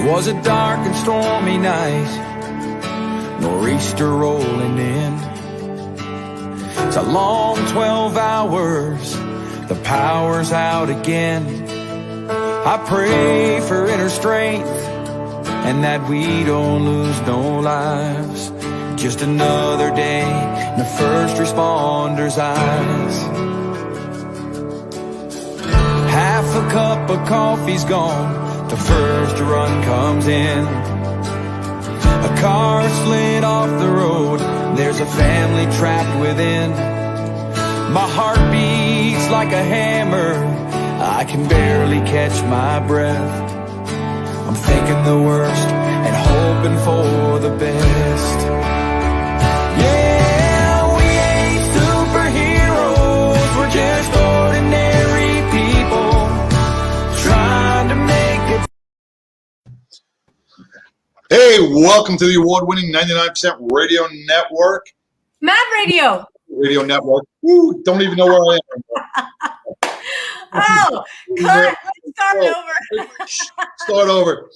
was a dark and stormy night, nor'easter rolling in. It's a long 12 hours, the power's out again. I pray for inner strength and that we don't lose no lives. Just another day in the first responders' eyes. Half a cup of coffee's gone, the first run comes in. A car slid off the road, there's a family trapped within. My heart beats like a hammer, I can barely catch my breath. I'm thinking the worst and hoping for the best. Yeah, we ain't superheroes, we're just ordinary people trying to make it. Hey, welcome to the award-winning 99% Radio Network. Mad Radio. Radio Network. Woo, don't even know where I am. Oh, cut. Let's start over. Start over.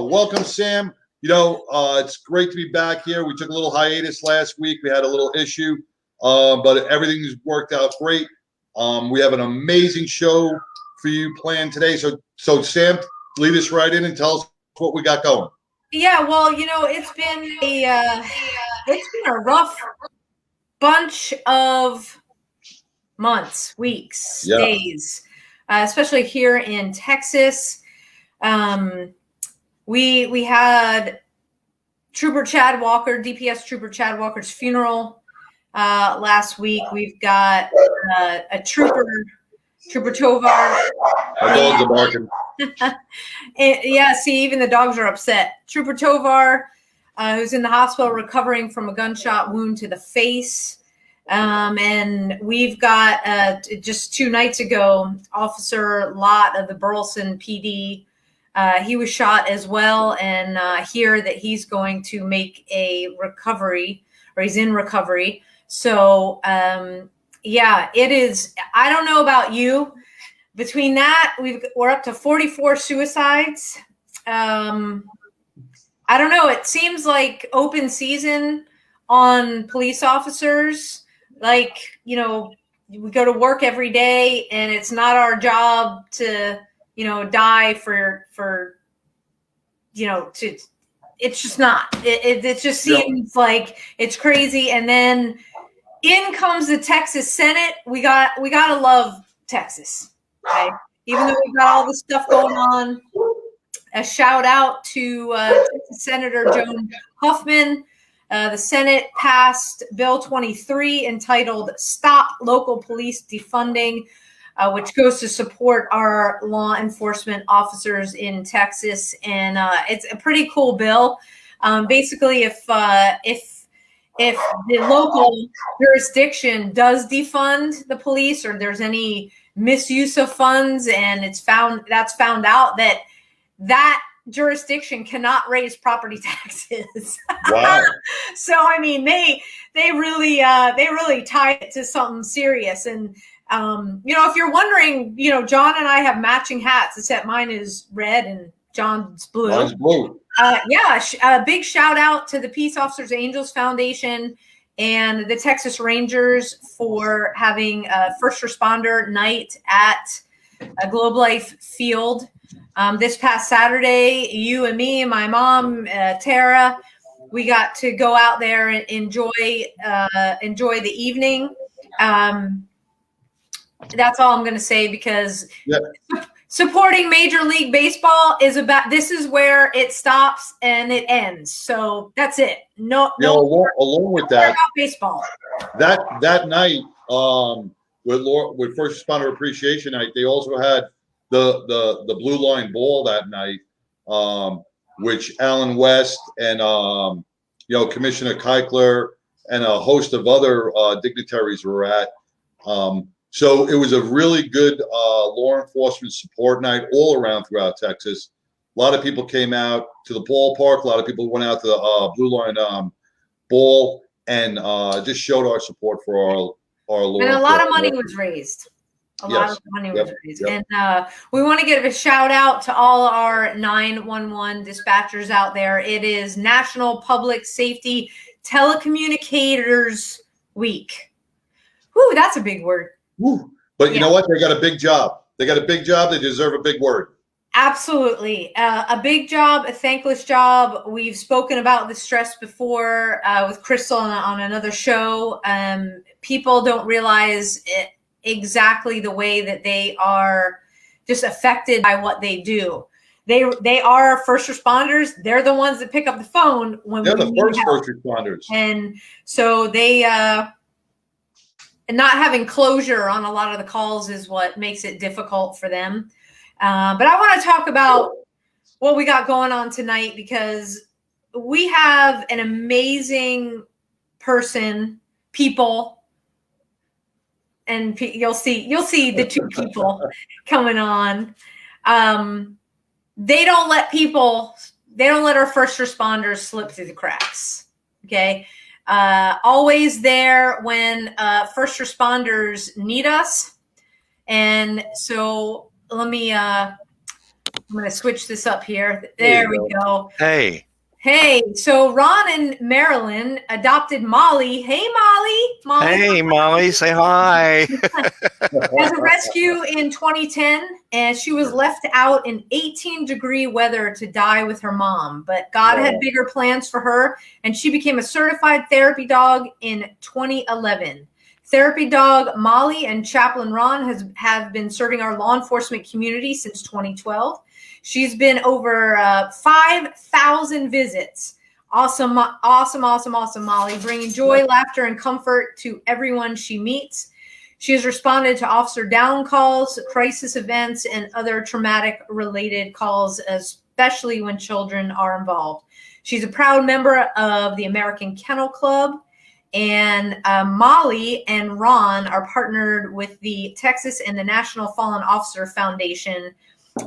Welcome, Sam. You know, it's great to be back here. We took a little hiatus last week. We had a little issue, but everything's worked out great. We have an amazing show for you planned today. So Sam, lead us right in and tell us what we got going. Yeah, well, you know, it's been a rough bunch of months, weeks, days, especially here in Texas. We had Trooper Chad Walker, DPS Trooper Chad Walker's funeral last week. We've got a Trooper Tovar. Our dogs are barking. Yeah, see, even the dogs are upset. Trooper Tovar, who's in the hospital recovering from a gunshot wound to the face. And we've got just 2 nights ago, Officer Lott of the Burleson PD. He was shot as well, and hear that he's going to make a recovery, or he's in recovery. So, yeah, it is. I don't know about you. Between that, we're up to 44 suicides. I don't know. It seems like open season on police officers. Like, you know, we go to work every day, and it's not our job to, you know, die for you know, it's just not. It just seems like it's crazy. And then in comes the Texas Senate. We gotta love Texas. Right? Even though we've got all this stuff going on, a shout out to Texas Senator Joan Huffman. The Senate passed Bill 23 entitled Stop Local Police Defunding, which goes to support our law enforcement officers in Texas. And it's a pretty cool bill. Basically, if the local jurisdiction does defund the police, or there's any misuse of funds, and that's found out that jurisdiction cannot raise property taxes. Wow. So I mean, they really tie it to something serious. And you know, if you're wondering, you know, John and I have matching hats, except mine is red and John's blue. Mine's blue. A big shout out to the Peace Officers Angels Foundation and the Texas Rangers for having a first responder night at a Globe Life Field. This past Saturday, you and me and my mom, Tara, we got to go out there and enjoy the evening. That's all I'm going to say, because supporting Major League Baseball this is where it stops and it ends. So that's it. No, along with that, baseball. That night, with First Responder Appreciation Night, they also had the Blue Line Ball that night, which Alan West and Commissioner Keichler and a host of other dignitaries were at. So it was a really good law enforcement support night all around throughout Texas. A lot of people came out to the ballpark. A lot of people went out to the Blue Line Ball and just showed our support for our law. And a lot of money was raised. A Yes. lot of money was Yep. raised. Yep. And we want to give a shout out to all our 911 dispatchers out there. It is National Public Safety Telecommunicators Week. Whew, that's a big word. Woo. But you know what? They got a big job. They got a big job. They deserve a big word. Absolutely. A big job, a thankless job. We've spoken about the stress before with Crystal on another show. People don't realize exactly the way that they are just affected by what they do. They are first responders. They're the ones that pick up the phone when They're we the need first help. responders. And so they not having closure on a lot of the calls is what makes it difficult for them. But I want to talk about what we got going on tonight, because we have an amazing people, and you'll see the two people coming on. They don't let our first responders slip through the cracks. Okay. Always there when first responders need us. And so let me I'm going to switch this up here. There we go. Hey, so Ron and Marilyn adopted Molly. Hey, Molly. Hey, Molly, say hi. As a rescue in 2010, and she was left out in 18-degree weather to die with her mom. But God had bigger plans for her, and she became a certified therapy dog in 2011. Therapy dog Molly and Chaplain Ron have been serving our law enforcement community since 2012. She's been over 5,000 visits. Awesome, Molly, bringing joy, laughter, and comfort to everyone she meets. She has responded to officer down calls, crisis events, and other traumatic-related calls, especially when children are involved. She's a proud member of the American Kennel Club. And Molly and Ron are partnered with the Texas and the National Fallen Officer Foundation,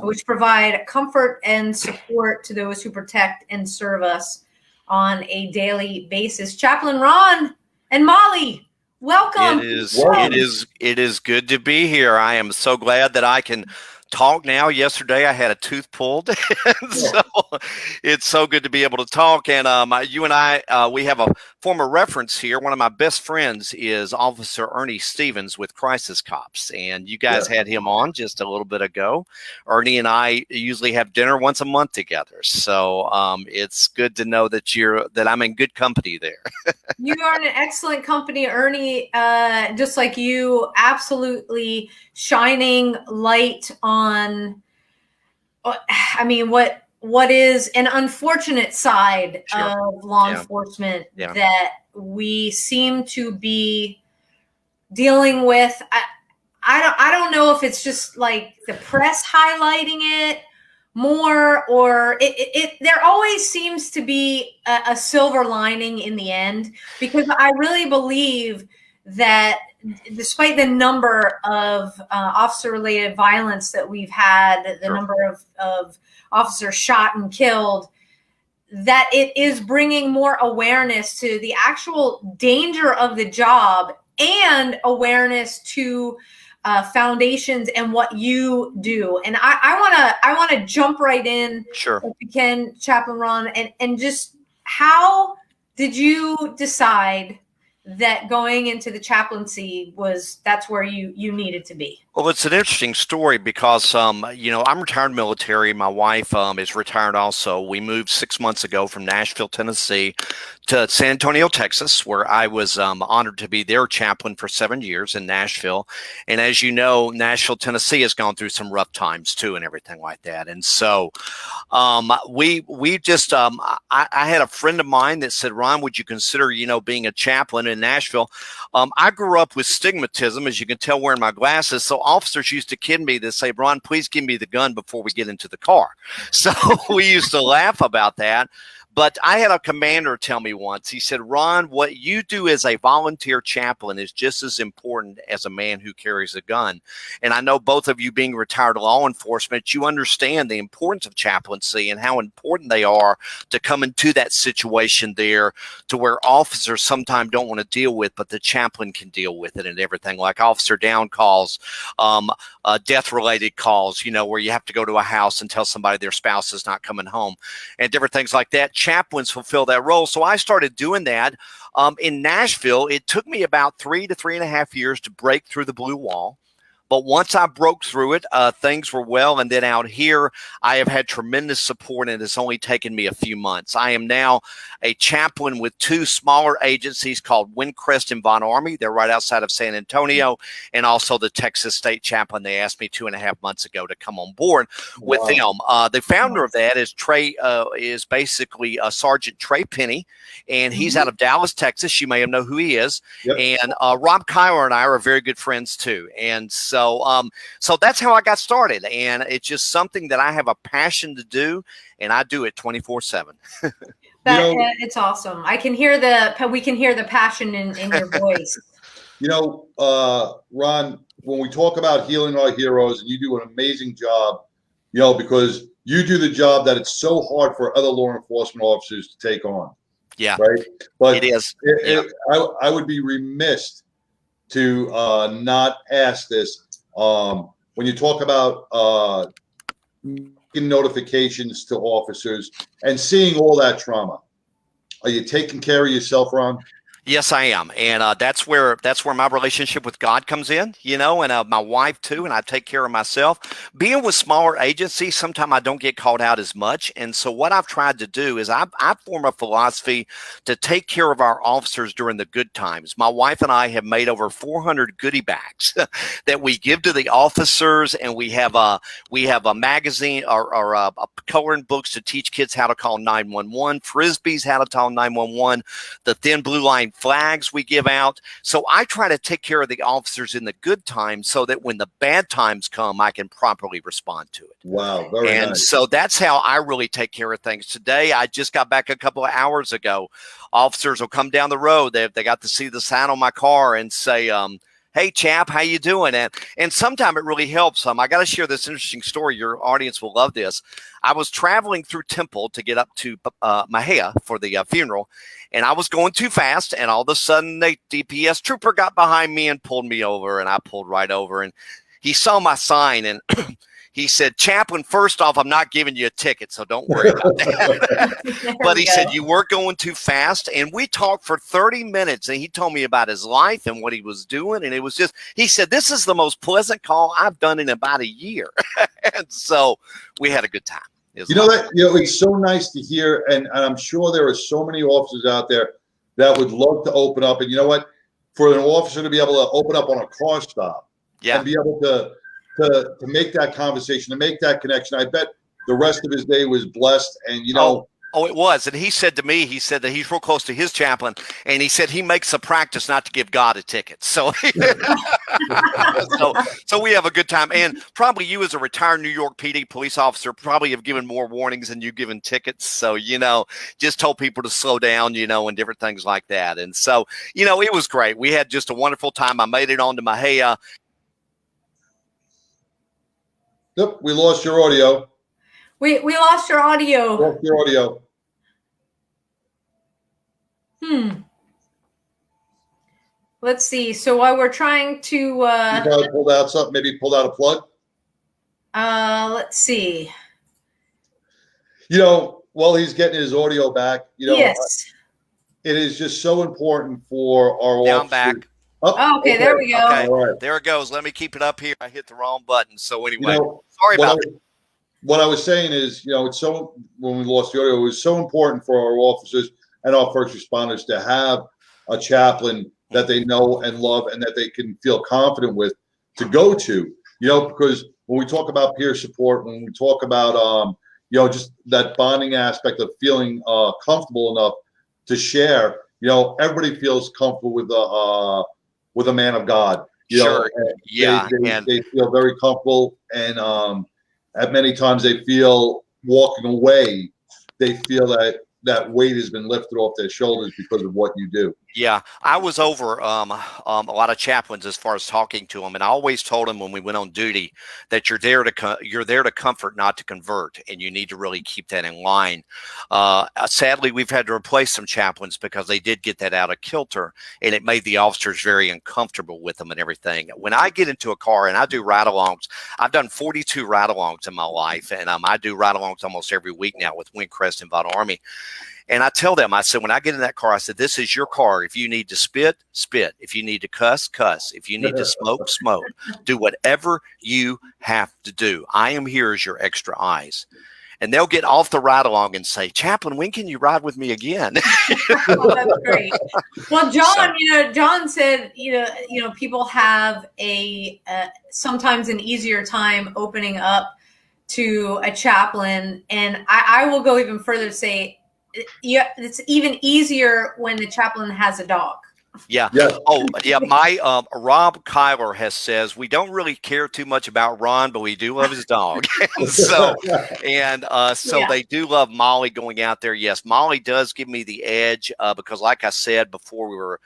which provide comfort and support to those who protect and serve us on a daily basis. Chaplain Ron and Molly, welcome. It is good to be here. I am so glad that I can talk now. Yesterday I had a tooth pulled, and so it's so good to be able to talk. And you and I, we have a former reference here. One of my best friends is Officer Ernie Stevens with Crisis Cops, and you guys had him on just a little bit ago. Ernie and I usually have dinner once a month together, so it's good to know that I'm in good company there. You are in an excellent company, Ernie. Just like you, absolutely shining light on, I mean, what is an unfortunate side of law enforcement that we seem to be dealing with. I don't know if it's just like the press highlighting it more, or there always seems to be a silver lining in the end, because I really believe that despite the number of officer-related violence that we've had, the number of officers shot and killed, that it is bringing more awareness to the actual danger of the job and awareness to foundations and what you do. And I want to jump right in, if you can, Chaplain Ron, and just how did you decide that going into the chaplaincy that's where you needed to be? Well, it's an interesting story because, I'm retired military. My wife is retired also. We moved 6 months ago from Nashville, Tennessee to San Antonio, Texas, where I was honored to be their chaplain for 7 years in Nashville. And as you know, Nashville, Tennessee has gone through some rough times too and everything like that. And so we just, I had a friend of mine that said, Ron, would you consider, being a chaplain in Nashville? I grew up with stigmatism, as you can tell wearing my glasses. So officers used to kid me. They say, Ron, please give me the gun before we get into the car. So we used to laugh about that. But I had a commander tell me once, he said, Ron, what you do as a volunteer chaplain is just as important as a man who carries a gun. And I know both of you being retired law enforcement, you understand the importance of chaplaincy and how important they are to come into that situation there to where officers sometimes don't want to deal with, but the chaplain can deal with it and everything, like officer down calls, death-related calls, where you have to go to a house and tell somebody their spouse is not coming home and different things like that. Chaplains fulfill that role. So I started doing that in Nashville. It took me about 3 to 3.5 years to break through the blue wall. But once I broke through it, things were well. And then out here, I have had tremendous support, and it's only taken me a few months. I am now a chaplain with 2 smaller agencies called Windcrest and Von Army. They're right outside of San Antonio, and also the Texas State Chaplain. They asked me 2.5 months ago to come on board with them. The founder of that is is basically Sergeant Trey Penny, and he's out of Dallas, Texas. You may know who he is. Yep. And Rob Kyler and I are very good friends too. And so that's how I got started, and it's just something that I have a passion to do, and I do it 24/7. It's awesome. We can hear the passion in your voice. Ron, when we talk about healing our heroes, and you do an amazing job, because you do the job that it's so hard for other law enforcement officers to take on. Yeah, right. But it is. I would be remiss to not ask this. When you talk about making notifications to officers and seeing all that trauma, are you taking care of yourself, Ron? Yes, I am. And that's where my relationship with God comes in, and my wife too. And I take care of myself. Being with smaller agencies, sometimes I don't get called out as much. And so what I've tried to do is I form a philosophy to take care of our officers during the good times. My wife and I have made over 400 goodie bags that we give to the officers. And we have a magazine or coloring books to teach kids how to call 911, Frisbees, how to call 911, the thin blue line flags we give out. So I try to take care of the officers in the good times so that when the bad times come, I can properly respond to it. Wow. Very nice. So that's how I really take care of things. Today, I just got back a couple of hours ago. Officers will come down the road. They got to see the sign on my car and say, hey, chap, how you doing? And sometimes it really helps. I got to share this interesting story. Your audience will love this. I was traveling through Temple to get up to Mahia for the funeral, and I was going too fast, and all of a sudden, the DPS trooper got behind me and pulled me over, and I pulled right over, and he saw my sign, and he said, Chaplain, first off, I'm not giving you a ticket, so don't worry about that. But he said, you were going too fast. And we talked for 30 minutes, and he told me about his life and what he was doing. And it was just, he said, this is the most pleasant call I've done in about a year. And so we had a good time. It's so nice to hear. And I'm sure there are so many officers out there that would love to open up. And you know what? For an officer to be able to open up on a car stop and be able to make that conversation, to make that connection. I bet the rest of his day was blessed. And, Oh, it was. And he said to me, he said that he's real close to his chaplain. And he said he makes a practice not to give God a ticket. So, so we have a good time. And probably you as a retired New York PD police officer probably have given more warnings than you've given tickets. So, just told people to slow down, and different things like that. And so, it was great. We had just a wonderful time. I made it on to Mahia. Yep, we lost your audio. We lost your audio. Lost your audio. Let's see. So while we're trying to you probably pulled out something, maybe pulled out a plug. Let's see. While he's getting his audio back, yes, it is just so important for our officers. I'm back. Okay, there we go. Okay, right. There it goes. Let me keep it up here. I hit the wrong button. So anyway, sorry about that. What I was saying is, it's so, when we lost the audio, it was so important for our officers and our first responders to have a chaplain that they know and love and that they can feel confident with to go to, because when we talk about peer support, when we talk about, just that bonding aspect of feeling comfortable enough to share, everybody feels comfortable with a man of God. Sure. They feel very comfortable, and at many times they feel walking away, they feel that that weight has been lifted off their shoulders because of what you do. Yeah, I was over a lot of chaplains as far as talking to them, and I always told them when we went on duty that you're there to comfort, not to convert, and you need to really keep that in line. Sadly, we've had to replace some chaplains because they did get that out of kilter, and it made the officers very uncomfortable with them and everything. When I get into a car and I do ride-alongs, I've done 42 ride-alongs in my life, and I do ride-alongs almost every week now with Windcrest and Vaught Army. And I tell them, I said, when I get in that car, I said, this is your car. If you need to spit, spit. If you need to cuss, cuss. If you need to smoke, smoke. Do whatever you have to do. I am here as your extra eyes. And they'll get off the ride along and say, Chaplain, when can you ride with me again? Oh, that's great. Well, John, John said, people have sometimes an easier time opening up to a chaplain. And I will go even further to say, it's even easier when the chaplain has a dog. Yeah. Oh, yeah. My Rob Kyler says we don't really care too much about Ron, but we do love his dog. so they do love Molly going out there. Yes, Molly does give me the edge because, like I said before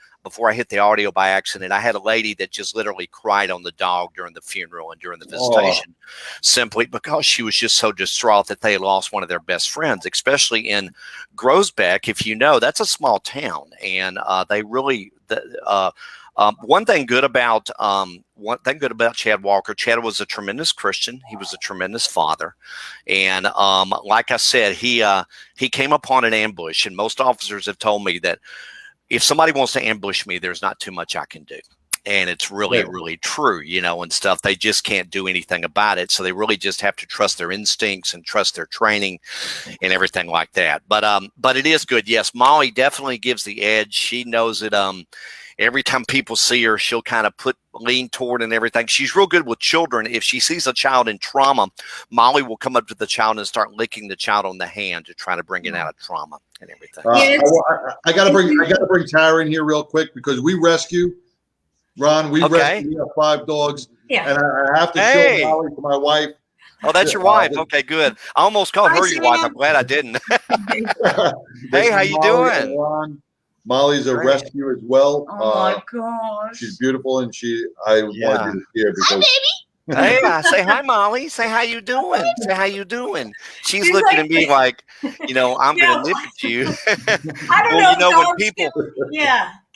I hit the audio by accident, I had a lady that just literally cried on the dog during the funeral and during the visitation, simply because she was just so distraught that they lost one of their best friends, especially in Groesbeck. If you know, that's a small town, and they really. One thing good about Chad Walker. Chad was a tremendous Christian. He was a tremendous father, and like I said, he came upon an ambush. And most officers have told me that if somebody wants to ambush me, there's not too much I can do. And it's really, really true, and stuff. They just can't do anything about it. So they really just have to trust their instincts and trust their training and everything like that. But it is good. Yes, Molly definitely gives the edge. She knows it. Every time people see her, she'll kind of lean toward and everything. She's real good with children. If she sees a child in trauma, Molly will come up to the child and start licking the child on the hand to try to bring it out of trauma and everything. I gotta bring Tara in here real quick because we rescue. Ron, we rescue. We have 5 dogs, and I have to show Molly to my wife. Oh, that's your wife. Okay, good. I almost called her your wife. I'm glad I didn't. Hey, how you doing? Ron. Molly's a rescue as well. Oh my gosh, she's beautiful, and I wanted you to see her because. Hi, baby. Hey, I say hi, Molly. Say how you doing. Say how you doing. She's looking at me like, I'm gonna nip at you. I don't know. When people,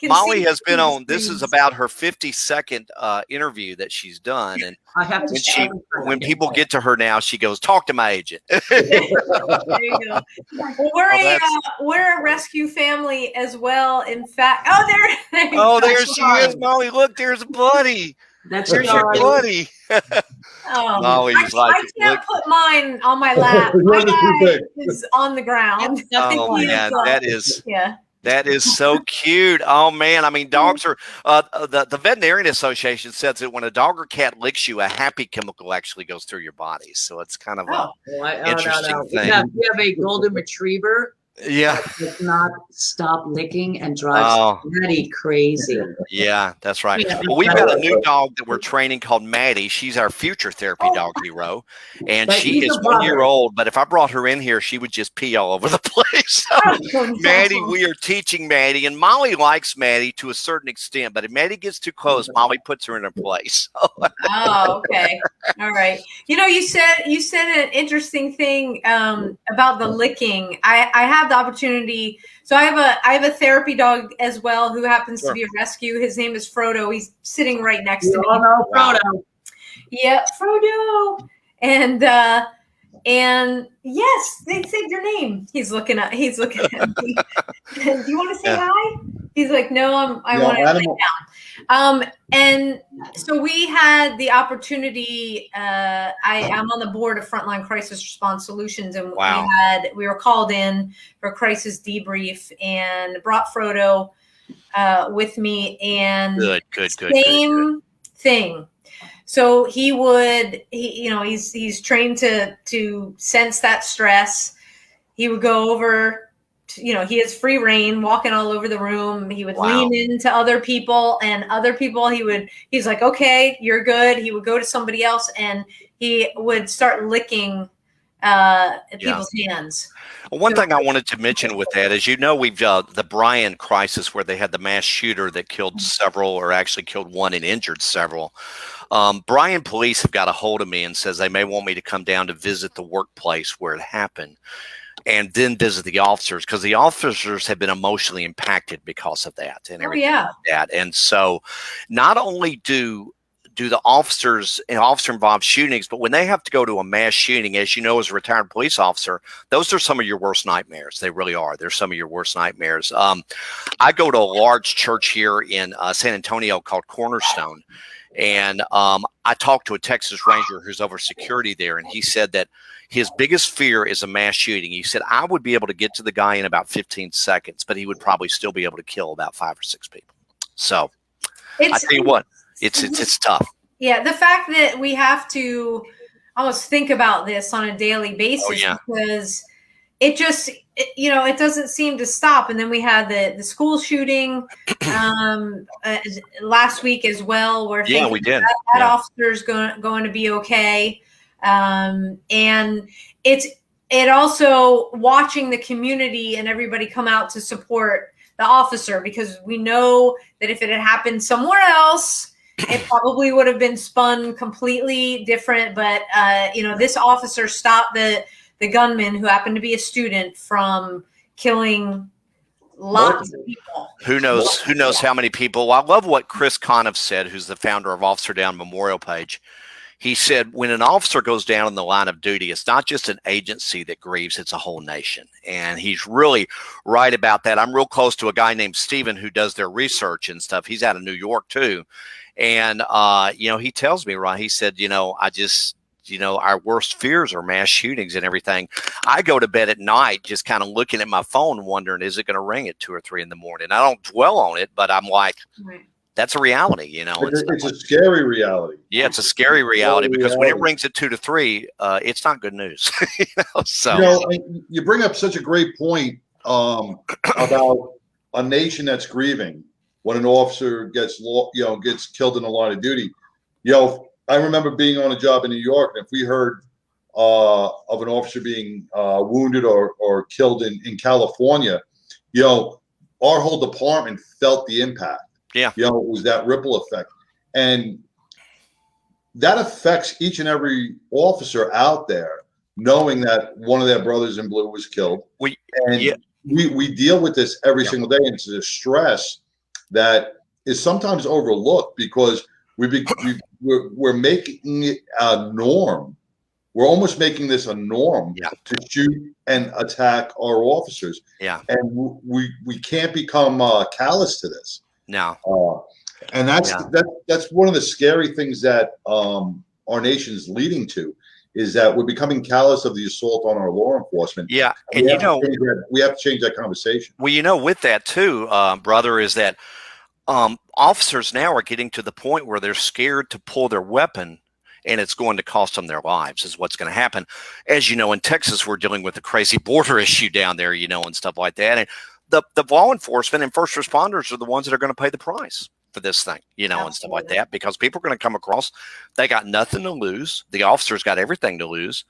Molly has been on. This is about her 52nd interview that she's done, and I have to. When people get to her now, she goes, "Talk to my agent." There you go. Well, we're a rescue family as well. In fact, there she is, Molly. Look, there's a buddy. There's your buddy. Molly's I can't put mine on my lap. My guy is on the ground. Oh man, that is so cute. Oh man, I mean, dogs are. The Veterinarian Association says that when a dog or cat licks you, a happy chemical actually goes through your body. So it's kind of interesting thing. We have a golden retriever. Yeah, does not stop licking and drives Maddie crazy. Yeah, that's right. Well, we've got a new dog that we're training called Maddie. She's our future therapy dog hero, and she is 1 year old. But if I brought her in here, she would just pee all over the place. Maddie, we are teaching Maddie, and Molly likes Maddie to a certain extent. But if Maddie gets too close, Molly puts her in her place. Oh, okay, all right. You said an interesting thing about the licking. I have the opportunity. So I have a therapy dog as well who happens to be a rescue. His name is Frodo. He's sitting right next to me. Oh no, Frodo. Yeah, Frodo. And yes, they said your name. He's looking at me. Do you want to say hi? He's like, no, I want to lay down. And so we had the opportunity. I'm on the board of Frontline Crisis Response Solutions, and we were called in for a crisis debrief and brought Frodo with me. And good. Same thing. So he's trained to sense that stress. He would go over. He has free reign, walking all over the room. He would lean into other people, and other people he's like, okay, you're good. He would go to somebody else, and he would start licking people's hands. Well, one thing I wanted to mention with that is, we've the Bryan crisis where they had the mass shooter that killed several, or actually killed one and injured several. Bryan police have got a hold of me and says they may want me to come down to visit the workplace where it happened, and then visit the officers, because the officers have been emotionally impacted because of that and everything like that. And so not only do the officers and officer-involved shootings, but when they have to go to a mass shooting, as you know, as a retired police officer, those are some of your worst nightmares. They really are. They're some of your worst nightmares. I go to a large church here in San Antonio called Cornerstone, and I talked to a Texas Ranger who's over security there, and he said that his biggest fear is a mass shooting. He said, I would be able to get to the guy in about 15 seconds, but he would probably still be able to kill about 5 or 6 people. So I tell you what, it's tough. Yeah, the fact that we have to almost think about this on a daily basis, because it just, it doesn't seem to stop. And then we had the school shooting last week as well, where we did. That officer's going to be okay. And it also watching the community and everybody come out to support the officer, because we know that if it had happened somewhere else, it probably would have been spun completely different. But, this officer stopped the gunman, who happened to be a student, from killing lots of people. Who knows how many people? Well, I love what Chris Conniff said, who's the founder of Officer Down Memorial Page. He said, when an officer goes down in the line of duty, it's not just an agency that grieves, it's a whole nation. And he's really right about that. I'm real close to a guy named Steven who does their research and stuff. He's out of New York too. And, he tells me, right, he said, our worst fears are mass shootings and everything. I go to bed at night just kind of looking at my phone, wondering, is it going to ring at 2 or 3 in the morning? I don't dwell on it, but I'm like, that's a reality, It's a scary reality. Yeah, it's a scary reality, because when it rings at 2 to 3, it's not good news. So you bring up such a great point about a nation that's grieving when an officer gets killed in the line of duty. I remember being on a job in New York, and if we heard of an officer being wounded or killed in California, our whole department felt the impact. Yeah. It was that ripple effect. And that affects each and every officer out there, knowing that one of their brothers in blue was killed. We deal with this every single day, and it's a stress that is sometimes overlooked, because we're making it a norm. We're almost making this a norm to shoot and attack our officers. Yeah. And we can't become callous to this. No. And that's one of the scary things that our nation's leading to, is that we're becoming callous of the assault on our law enforcement. Yeah. And we have to change that conversation. Well, with that too, brother, is that officers now are getting to the point where they're scared to pull their weapon, and it's going to cost them their lives, is what's going to happen. As you know, in Texas, we're dealing with a crazy border issue down there, and stuff like that. And the law enforcement and first responders are the ones that are going to pay the price for this thing, and stuff like that, because people are going to come across, they got nothing to lose. The officers got everything to lose.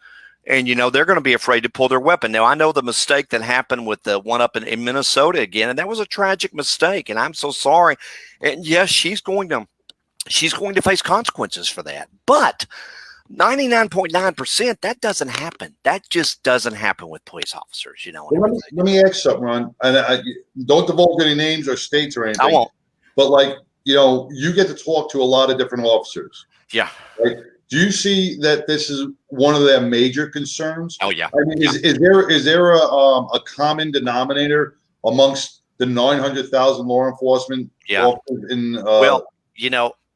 And, they're going to be afraid to pull their weapon. Now, I know the mistake that happened with the one up in Minnesota again, and that was a tragic mistake, and I'm so sorry. And yes, she's going to face consequences for that. But 99.9%, that doesn't happen. That just doesn't happen with police officers, Well, let me ask something, Ron. And I don't divulge any names or states or anything. I won't. But you get to talk to a lot of different officers. Yeah. Right? Do you see that this is one of their major concerns? Oh yeah. I mean, is there a common denominator amongst the 900,000 law enforcement officers in?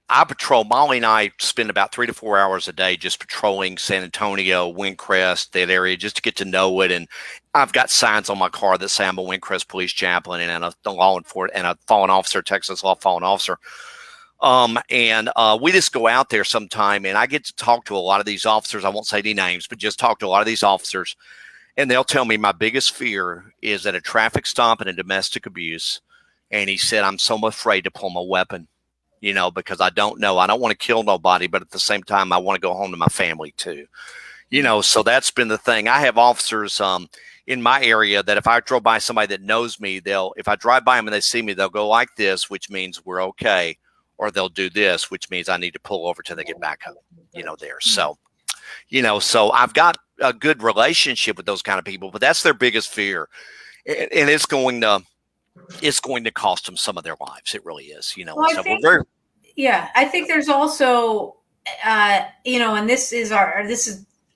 I patrol. Molly and I spend about 3 to 4 hours a day just patrolling San Antonio, Windcrest, that area, just to get to know it. And I've got signs on my car that say I'm a Windcrest police chaplain and a law enforcement and a fallen officer, Texas law fallen officer. We just go out there sometime, and I get to talk to a lot of these officers. I won't say any names, but just talk to a lot of these officers, and they'll tell me my biggest fear is at a traffic stop and a domestic abuse. And he said, I'm so afraid to pull my weapon, because I don't know. I don't want to kill nobody, but at the same time, I want to go home to my family too. So that's been the thing. I have officers in my area that if I drove by somebody that knows me, if I drive by them and they see me, they'll go like this, which means we're okay, or they'll do this, which means I need to pull over till they get back home, there. So, so I've got a good relationship with those kind of people, but that's their biggest fear. And it's going to cost them some of their lives. It really is, Well, I think there's also, and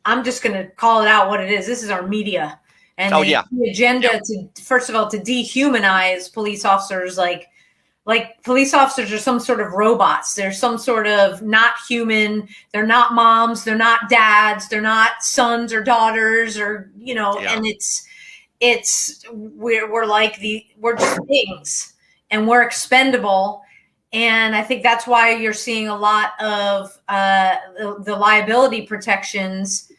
I'm just going to call it out what it is. This is our media. And the agenda to, first of all, to dehumanize police officers, like police officers are some sort of robots. They're some sort of not human. They're not moms. They're not dads. They're not sons or daughters or, and we're just things and we're expendable. And I think that's why you're seeing a lot of the liability protections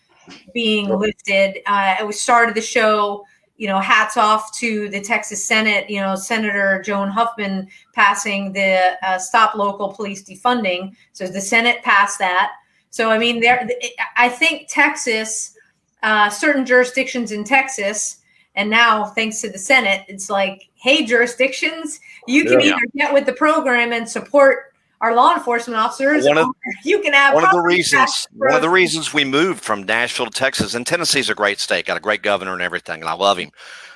being lifted. We started the show, hats off to the Texas Senate, Senator Joan Huffman passing the Stop Local Police Defunding. So the Senate passed that. So, I mean, I think Texas, certain jurisdictions in Texas, and now thanks to the Senate, it's like, hey, jurisdictions, you can either get with the program and support our law enforcement officers. You can have one of the reasons we moved from Nashville to Texas, and Tennessee's a great state, got a great governor and everything, and I love him.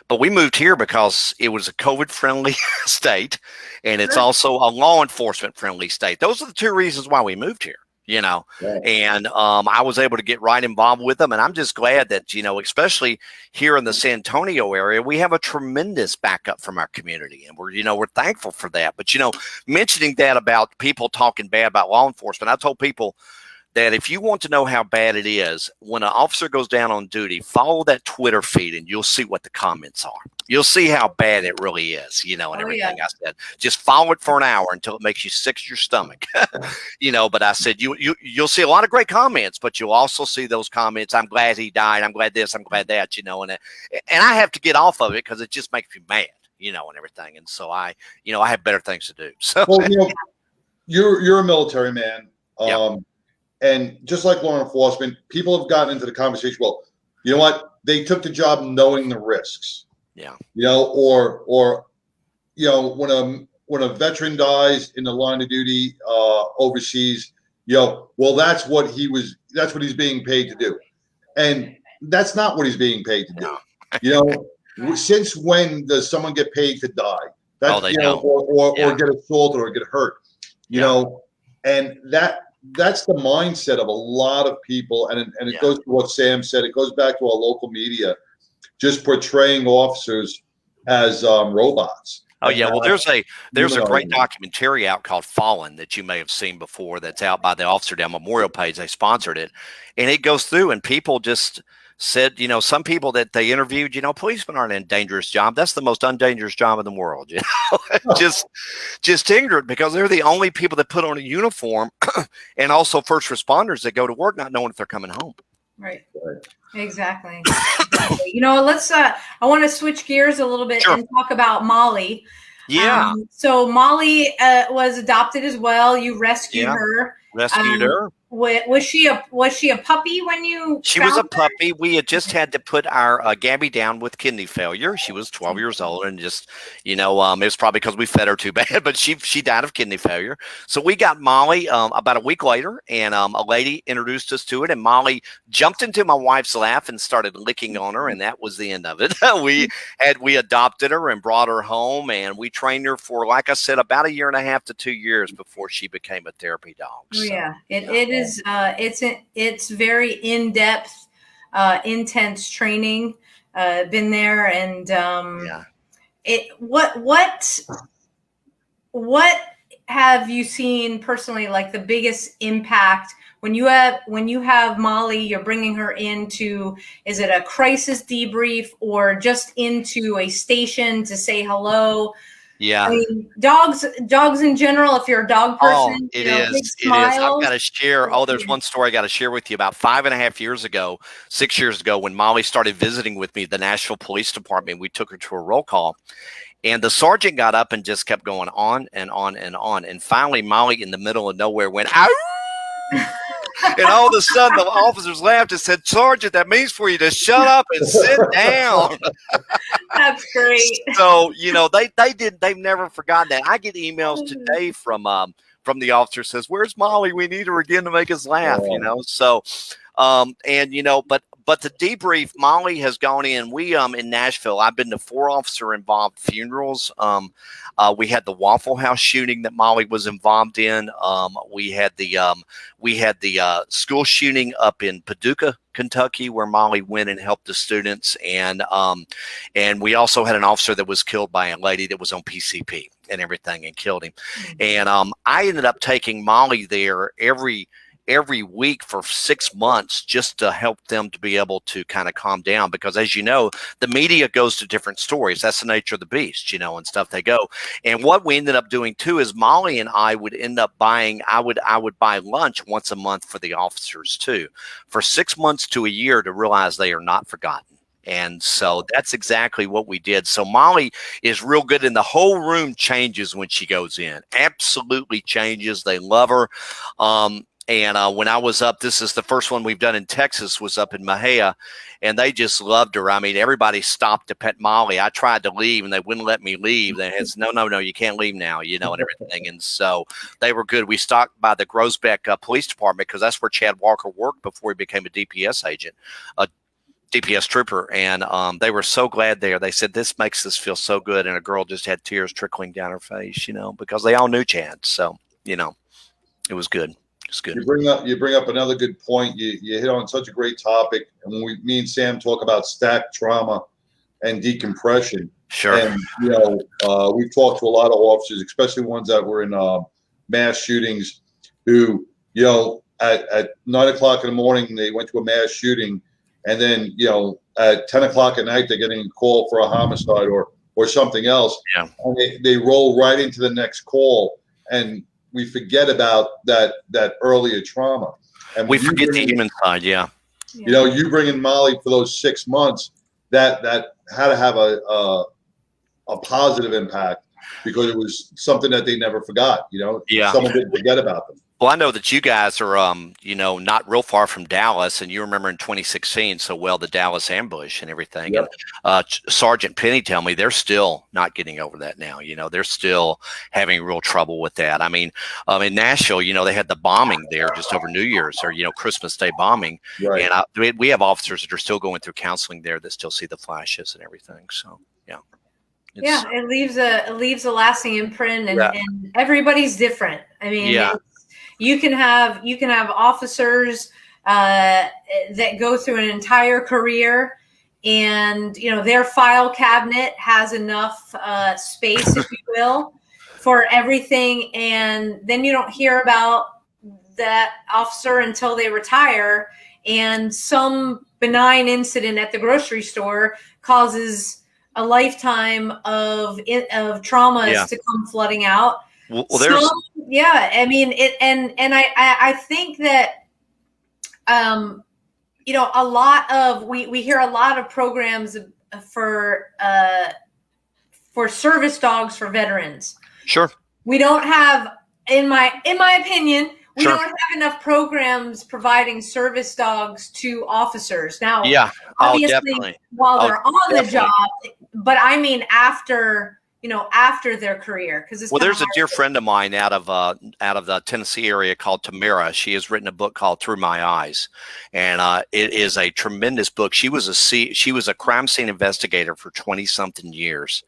But we moved here because it was a COVID-friendly state, and it's also a law enforcement-friendly state. Those are the two reasons why we moved here. And I was able to get right involved with them. And I'm just glad that, especially here in the San Antonio area, we have a tremendous backup from our community. And we're thankful for that. But, mentioning that about people talking bad about law enforcement, I told people that if you want to know how bad it is, when an officer goes down on duty, follow that Twitter feed and you'll see what the comments are. You'll see how bad it really is, and everything I said. Just follow it for an hour until it makes you sick to your stomach, But I said, you'll see a lot of great comments, but you'll also see those comments. I'm glad he died. I'm glad this. I'm glad that, and I have to get off of it because it just makes me mad, and everything. And so I have better things to do. So, well, you're a military man. And just like law enforcement, people have gotten into the conversation. Well, you know what? They took the job knowing the risks. Yeah. Or when a veteran dies in the line of duty overseas, well, that's what he's being paid to do. And that's not what he's being paid to do. Since when does someone get paid to die? Or get assaulted or get hurt, and that's the mindset of a lot of people. And it goes to what Sam said. It goes back to our local media, just portraying officers as robots. Oh yeah, well there's a great documentary out called Fallen that you may have seen before. That's out by the Officer Down Memorial page. They sponsored it, and it goes through and people just said, some people that they interviewed, policemen aren't a dangerous job. That's the most undangerous job in the world. Just ignorant because they're the only people that put on a uniform, and also first responders that go to work not knowing if they're coming home. Right. Exactly. Let's. I want to switch gears a little bit and talk about Molly. Yeah. So Molly was adopted as well. You rescued her. Rescued her. Was she a puppy when you? She was a puppy. We had just had to put our Gabby down with kidney failure. She was 12 years old, and just it was probably because we fed her too bad. But she died of kidney failure. So we got Molly about a week later, and a lady introduced us to it, and Molly jumped into my wife's lap and started licking on her, and that was the end of it. We adopted her and brought her home, and we trained her for, like I said, about 1.5 years to 2 years before she became a therapy dog. So, yeah, it is. It's very in-depth, intense training. Been there, and what have you seen personally, like the biggest impact when you have Molly? You're bringing her into, is it a crisis debrief or just into a station to say hello? Yeah. I mean, dogs in general, if you're a dog person, it is. I've got to share. There's one story I got to share with you. About 5.5 years ago, 6 years ago, when Molly started visiting with me, the Nashville Police Department, we took her to a roll call, and the sergeant got up and just kept going on and on and on. And finally, Molly, in the middle of nowhere, went, "Ow!" And all of a sudden, the officers laughed and said, "Sergeant, that means for you to shut up and sit down." That's great. So, they've never forgotten that. I get emails today from the officer says, "Where's Molly? We need her again to make us laugh." So, but the debrief, Molly has gone in. We in Nashville, I've been to 4 officer involved funerals. We had the Waffle House shooting that Molly was involved in. We had the school shooting up in Paducah, Kentucky, where Molly went and helped the students, and we also had an officer that was killed by a lady that was on PCP and everything and killed him. And I ended up taking Molly there every week for 6 months just to help them to be able to kind of calm down, because as you know, the media goes to different stories. That's the nature of the beast, and stuff they go. And what we ended up doing too is Molly and I would end up buying, I would buy lunch once a month for the officers too, for 6 months to a year, to realize they are not forgotten. And so that's exactly what we did. So Molly is real good, and the whole room changes when she goes in. Absolutely changes. They love her. And when I was up, this is the first one we've done in Texas, was up in Mahia, and they just loved her. I mean, everybody stopped to pet Molly. I tried to leave, and they wouldn't let me leave. They had, no, you can't leave now, and everything. And so they were good. We stopped by the Groesbeck Police Department, because that's where Chad Walker worked before he became a DPS agent, a DPS trooper. And they were so glad there. They said, "This makes us feel so good." And a girl just had tears trickling down her face, because they all knew Chad. So, it was good. It's good. You bring up another good point. You hit on such a great topic. And when me and Sam talk about stacked trauma and decompression, sure. And we've talked to a lot of officers, especially ones that were in mass shootings, who at 9 o'clock in the morning they went to a mass shooting, and then at 10 o'clock at night they're getting a call for a homicide or something else. Yeah. And they roll right into the next call, and we forget about that earlier trauma, and we forget the human side. Yeah. You bring in Molly for those 6 months, that had to have a positive impact, because it was something that they never forgot. Yeah. Someone didn't forget about them. Well, I know that you guys are, not real far from Dallas, and you remember in 2016 so well the Dallas ambush and everything. Yep. And Sergeant Penny told me they're still not getting over that now. They're still having real trouble with that. I mean, in Nashville, they had the bombing there just over New Year's, or Christmas Day bombing. Right. And we have officers that are still going through counseling there that still see the flashes and everything. So yeah. It leaves a lasting imprint, and everybody's different. I mean, yeah. You can have officers that go through an entire career, and their file cabinet has enough space, if you will, for everything, and then you don't hear about that officer until they retire, and some benign incident at the grocery store causes a lifetime of traumas to come flooding out. Well, there's I mean it, and I think that a lot of we hear a lot of programs for service dogs for veterans. Sure. We don't have, in my opinion, we Sure. don't have enough programs providing service dogs to officers. Now, obviously, while they're on the job, but I mean after their career, because there's a dear friend of mine out of the Tennessee area called Tamara. She has written a book called Through My Eyes, and it is a tremendous book. She was a crime scene investigator for 20-something years,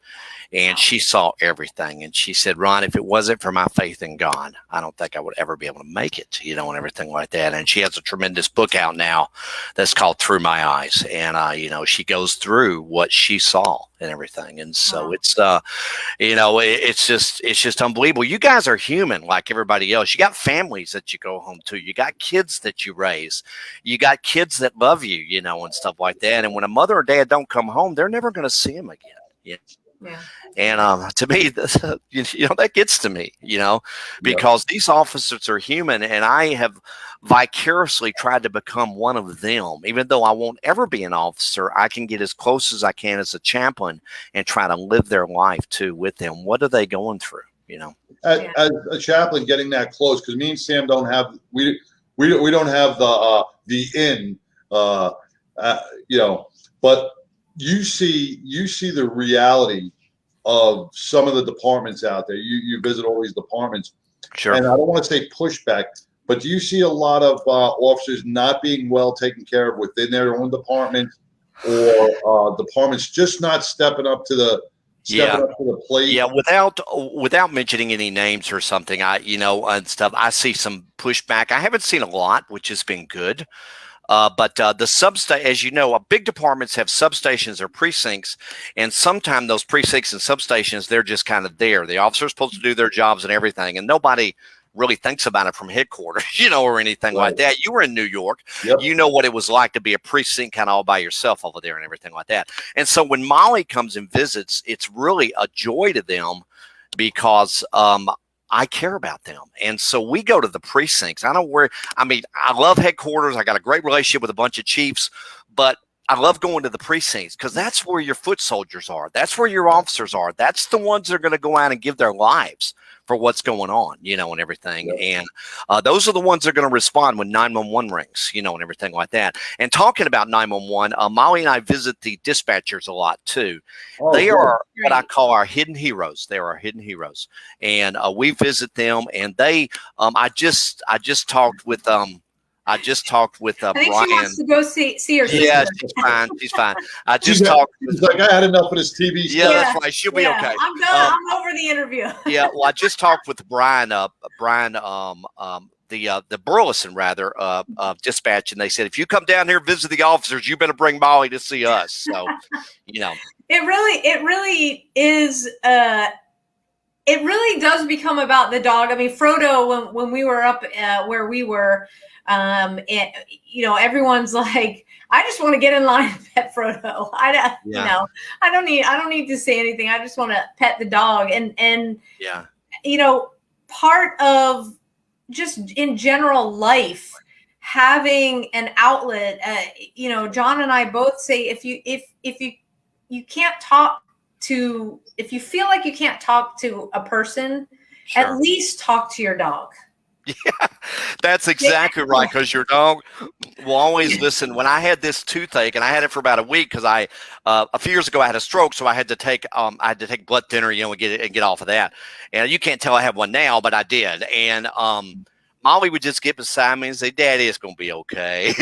and she saw everything. And she said, "Ron, if it wasn't for my faith in God, I don't think I would ever be able to make it, and everything like that." And she has a tremendous book out now that's called Through My Eyes, and she goes through what she saw and everything. And so it's it's just unbelievable. You guys are human like everybody else. You got families that you go home to. You got kids that you raise. You got kids that love you, and stuff like that. And when a mother or dad don't come home, they're never going to see them again. Yeah. And to me, that gets to me, because these officers are human, and I have vicariously tried to become one of them. Even though I won't ever be an officer, I can get as close as I can as a chaplain and try to live their life too with them. What are they going through? As a chaplain, getting that close, because me and Sam don't have we don't have the inn, you know, but you see the reality of some of the departments out there. You visit all these departments, Sure. and I don't want to say pushback, but do you see a lot of officers not being well taken care of within their own department, or departments just not stepping up to the plate? Yeah, without mentioning any names or something, and stuff, I see some pushback. I haven't seen a lot, which has been good. But the substation, as you know, big departments have substations or precincts, and sometimes those precincts and substations, they're just kind of there. The officer's supposed to do their jobs and everything, and nobody really thinks about it from headquarters, or anything like that. You were in New York. Yep. You know what it was like to be a precinct kind of all by yourself over there and everything like that. And so when Molly comes and visits, it's really a joy to them because I care about them. And so we go to the precincts. I love headquarters. I got a great relationship with a bunch of chiefs, but I love going to the precincts because that's where your foot soldiers are. That's where your officers are. That's the ones that are going to go out and give their lives for what's going on, and everything. Yep. And those are the ones that are going to respond when 911 rings, and everything like that. And talking about 911, Molly and I visit the dispatchers a lot too. They are what I call our hidden heroes. They are our hidden heroes. And we visit them, and they, I just talked with, I think Brian. She wants to go see her sister. Yeah, she's fine. She's fine. I just talked. She's like, I had enough of this TV stuff. Yeah, that's right. She'll be okay. I'm done. I'm over the interview. Yeah. Well, I just talked with Brian. The Burleson rather dispatch, and they said if you come down here and visit the officers, you better bring Molly to see us. So, it really is. It really does become about the dog. I mean, Frodo, when we were up where we were. Everyone's like, I just want to get in line and pet Frodo. I don't need to say anything. I just want to pet the dog. And part of just in general life, having an outlet, John and I both say, if you can't talk to, if you feel like you can't talk to a person, sure, at least talk to your dog. Yeah, that's exactly right. Because your dog will always listen. When I had this toothache, and I had it for about a week, because a few years ago I had a stroke, so I had to take blood thinner, and get off of that. And you can't tell I have one now, but I did. And Molly would just get beside me and say, "Daddy, it's gonna be okay."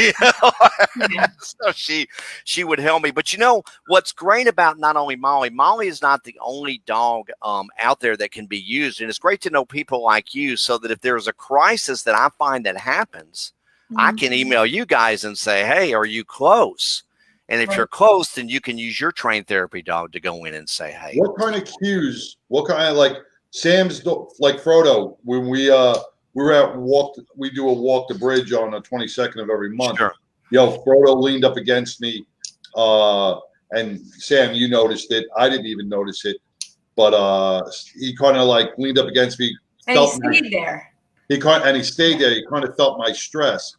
So she would help me. But what's great about not only Molly? Molly is not the only dog out there that can be used, and it's great to know people like you, so that if there's a crisis that I find that happens, I can email you guys and say, "Hey, are you close?" And if you're close, then you can use your trained therapy dog to go in and say, "Hey." What kind of cues? What kind of, like Sam's, like Frodo, when we do a walk the bridge on the 22nd of every month. Sure. Frodo leaned up against me, and Sam, you noticed it. I didn't even notice it, but he kind of like leaned up against me. And he stayed there. He stayed there. He kind of felt my stress.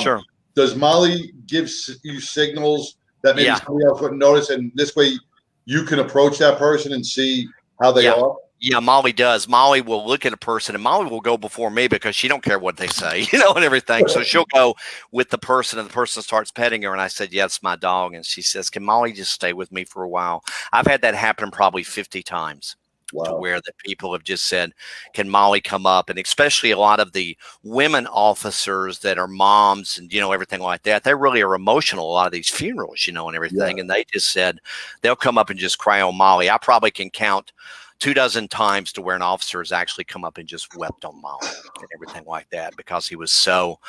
Sure. Does Molly give you signals that maybe somebody else wouldn't notice, and this way you can approach that person and see how they are? Yeah, Molly does. Molly will look at a person, and Molly will go before me because she don't care what they say, and everything. So she'll go with the person, and the person starts petting her. And I said, "Yeah, it's my dog." And she says, "Can Molly just stay with me for a while?" I've had that happen probably 50 times. Wow. To where the people have just said, "Can Molly come up?" And especially a lot of the women officers that are moms and, everything like that, they really are emotional, a lot of these funerals, and everything. Yeah. And they just said they'll come up and just cry on Molly. I probably can count 24 times to where an officer has actually come up and just wept on Molly and everything like that, because he was so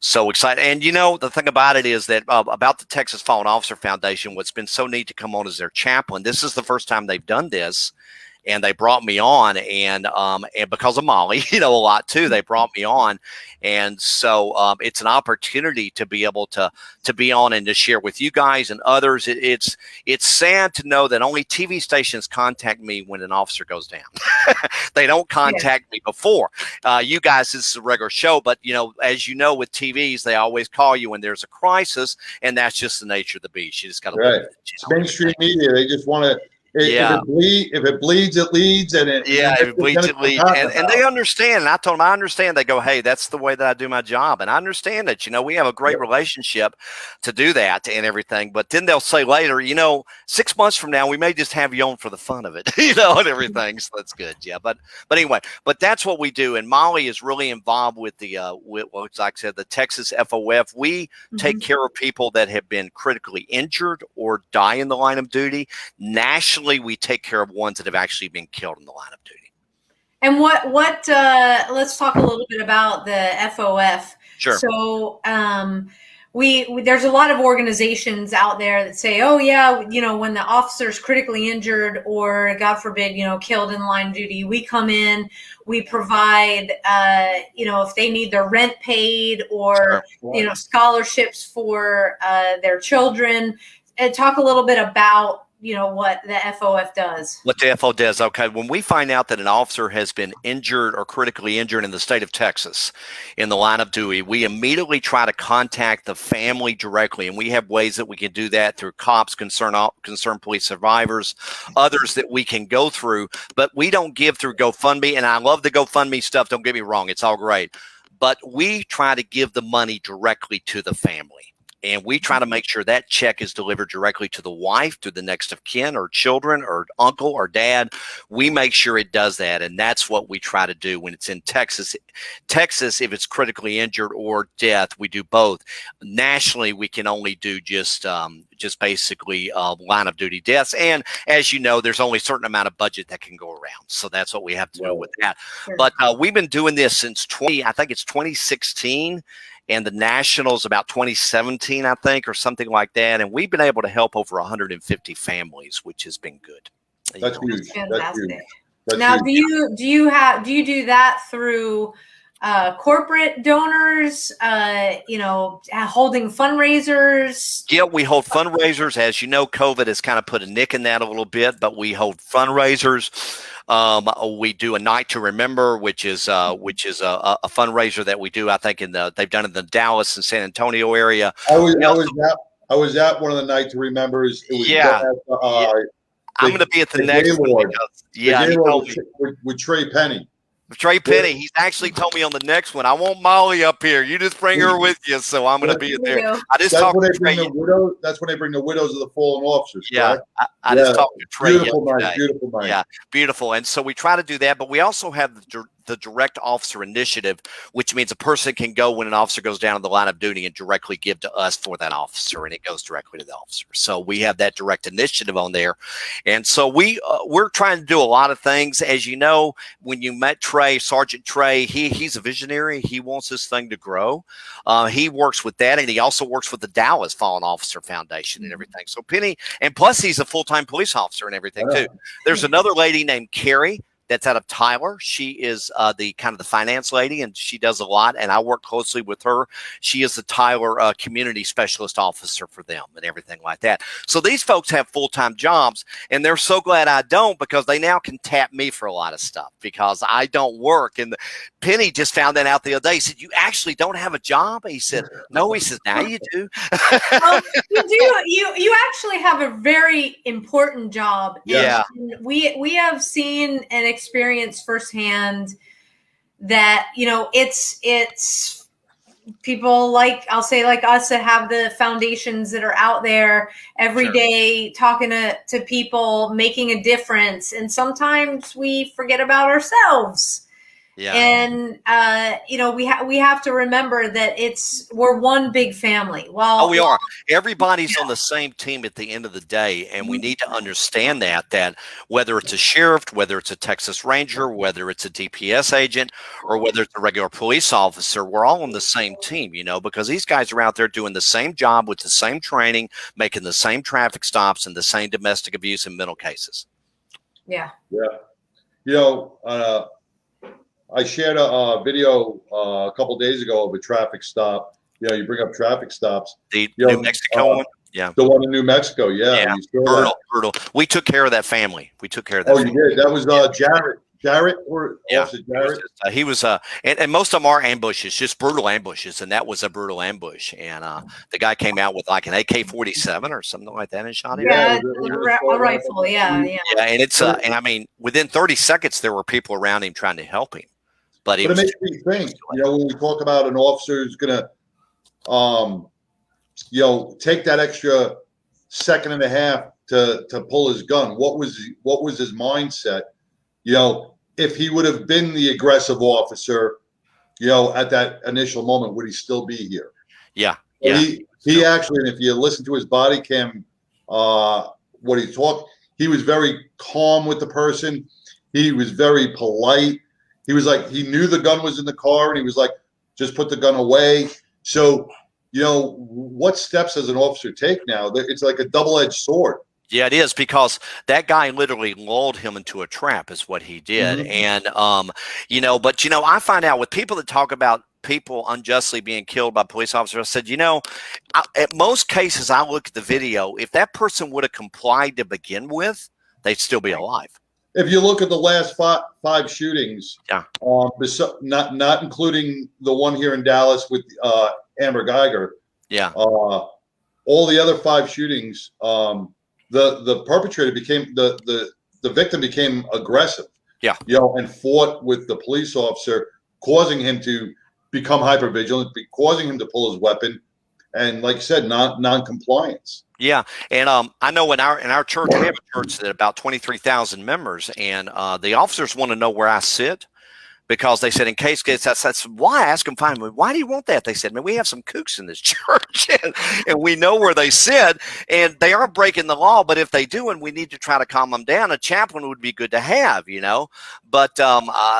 excited. And the thing about it is that about the Texas Fallen Officer Foundation, what's been so neat to come on as their chaplain. This is the first time they've done this. And they brought me on, and because of Molly, a lot too, they brought me on. And so it's an opportunity to be able to be on and to share with you guys and others. It's sad to know that only TV stations contact me when an officer goes down. They don't contact me before. You guys, this is a regular show, but as you know, with TVs, they always call you when there's a crisis, and that's just the nature of the beast. You just got to right. Mainstream media, they just want to If it bleeds, it leads, and if it bleeds, it leads, and they understand. And I told them, I understand. They go, hey, that's the way that I do my job, and I understand that. We have a great relationship to do that and everything. But then they'll say later, 6 months from now, we may just have you on for the fun of it, and everything. So that's good, yeah. But anyway, that's what we do. And Molly is really involved with the, like I said, the Texas FOF. We take care of people that have been critically injured or die in the line of duty. Nationally, we take care of ones that have actually been killed in the line of duty. And let's talk a little bit about the FOF. Sure. So there's a lot of organizations out there that say, oh yeah, when the officer's critically injured or God forbid, killed in line of duty, we come in, we provide, if they need their rent paid or, scholarships for their children. And talk a little bit about what the FOF does. What the FO does. Okay. When we find out that an officer has been injured or critically injured in the state of Texas in the line of duty, we immediately try to contact the family directly. And we have ways that we can do that through cops, concerned police survivors, others that we can go through, but we don't give through GoFundMe. And I love the GoFundMe stuff. Don't get me wrong. It's all great, but we try to give the money directly to the family. And we try to make sure that check is delivered directly to the wife, to the next of kin or children or uncle or dad. We make sure it does that. And that's what we try to do when it's in Texas. Texas, if it's critically injured or death, we do both. Nationally, we can only do just basically line of duty deaths. And as you know, there's only a certain amount of budget that can go around. So that's what we have to do with that. Sure. But we've been doing this since 2016. And the Nationals about 2017, I think, or something like that. And we've been able to help over 150 families, which has been good. That's huge. That's huge. Now, do you do that through corporate donors, holding fundraisers? Yeah, we hold fundraisers. As you know, COVID has kind of put a nick in that a little bit, but we hold fundraisers. We do a night to remember, which is a fundraiser that we do. I think they've done it in the Dallas and San Antonio area. I was at one of the night to remembers. It was I'm going to be at the next one. With Trey Penny. Trey Penny, he's actually told me on the next one, I want Molly up here. You just bring her with you, so I'm going to be there. I just talked to Trey. That's when they bring the widows of the fallen officers. Yeah, I just talked to Trey. Beautiful night. Yeah, beautiful. And so we try to do that, but we also have the direct officer initiative, which means a person can go when an officer goes down in the line of duty and directly give to us for that officer, and it goes directly to the officer. So we have that direct initiative on there. And so we're trying to do a lot of things. As you know, when you met Trey, Sergeant Trey, he's a visionary. He wants this thing to grow. He works with that, and he also works with the Dallas Fallen Officer Foundation and everything. So Penny, and plus he's a full-time police officer and everything too. There's another lady named Carrie that's out of Tyler. She is the finance lady, and she does a lot, and I work closely with her. She is the Tyler community specialist officer for them and everything like that. So these folks have full-time jobs, and they're so glad I don't, because they now can tap me for a lot of stuff because I don't work. And Penny just found that out the other day. He said, "You actually don't have a job?" He said, "No." He says, "Now you do." Well, you do. You actually have a very important job. Yeah. And we have seen and experienced firsthand that it's people like us that have the foundations that are out there every day talking to people, making a difference, and sometimes we forget about ourselves. Yeah. And we have to remember that we're one big family. Well, we are. Everybody's on the same team at the end of the day, and we need to understand that whether it's a sheriff, whether it's a Texas Ranger, whether it's a DPS agent, or whether it's a regular police officer, we're all on the same team, because these guys are out there doing the same job with the same training, making the same traffic stops and the same domestic abuse and mental cases. Yeah. Yeah. I shared a video a couple days ago of a traffic stop. You bring up traffic stops. The New Mexico one? Yeah. The one in New Mexico, yeah. Brutal. We took care of that family. You did? That was Jared. Jarrett or Yeah, Officer Jarrett? he was and most of them are ambushes, just brutal ambushes, and that was a brutal ambush. And the guy came out with like an AK-47 or something like that and shot him. Yeah, it was a rifle. Yeah, yeah. Yeah, and it's and I mean, within 30 seconds, there were people around him trying to help him. But it makes me think, when we talk about an officer who's going to, take that extra second and a half to pull his gun. What was his mindset? If he would have been the aggressive officer, at that initial moment, would he still be here? Yeah. He actually, and if you listen to his body cam, what he talked, he was very calm with the person. He was very polite. He was like, he knew the gun was in the car, and he was like, just put the gun away. So, what steps does an officer take now? It's like a double-edged sword. Yeah, it is, because that guy literally lulled him into a trap is what he did. And, but, I find out with people that talk about people unjustly being killed by police officers, I said, at most cases, I look at the video. If that person would have complied to begin with, they'd still be alive. If you look at the last five shootings, not including the one here in Dallas with Amber Geiger, all the other 5 shootings, the perpetrator became the victim became aggressive, and fought with the police officer, causing him to become hypervigilant, causing him to pull his weapon, and like you said, non-compliance. Yeah, and I know in our church, we have a church that about 23,000 members, and the officers want to know where I sit, because they said in case that's why I asked them finally, why do you want that? They said, man, we have some kooks in this church, and we know where they sit, and they aren't breaking the law, but if they do, and we need to try to calm them down, a chaplain would be good to have, But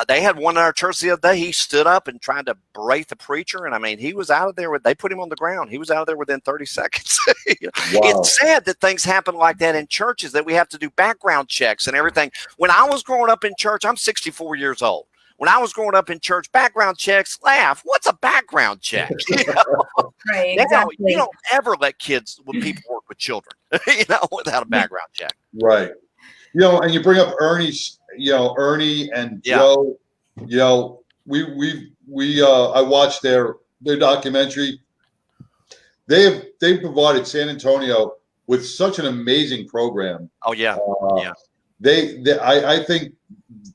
they had one in our church the other day. He stood up and tried to berate the preacher, and I mean, he was out of there. They put him on the ground. He was out of there within 30 seconds. Wow. It's sad that things happen like that in churches, that we have to do background checks and everything. When I was growing up in church, I'm 64 years old. When I was growing up in church, background checks, what's a background check? Right, exactly. Now, you don't ever let people work with children, without a background check. Right. And you bring up Ernie and Joe. I watched their documentary. They provided San Antonio with such an amazing program. Oh yeah, I think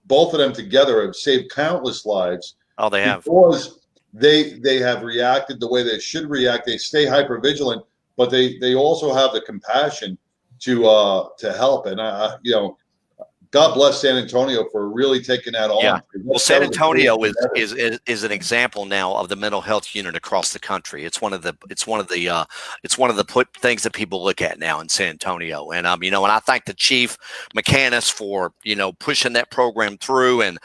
both of them together have saved countless lives. Oh, they have. Because they have reacted the way they should react. They stay hyper vigilant, but they also have the compassion to help. And God bless San Antonio for really taking that on. Yeah. Well, San Antonio is an example now of the mental health unit across the country. It's one of the things that people look at now in San Antonio. And and I thank the chief mechanist for pushing that program through, and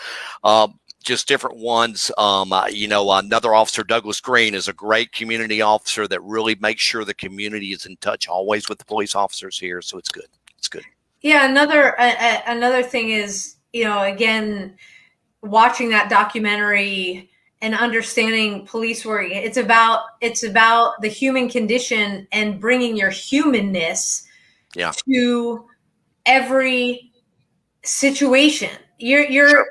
just different ones. Another officer, Douglas Green, is a great community officer that really makes sure the community is in touch always with the police officers here. So it's good. It's good. Yeah, another thing is, again, watching that documentary and understanding police work. It's about the human condition and bringing your humanness to every situation. You're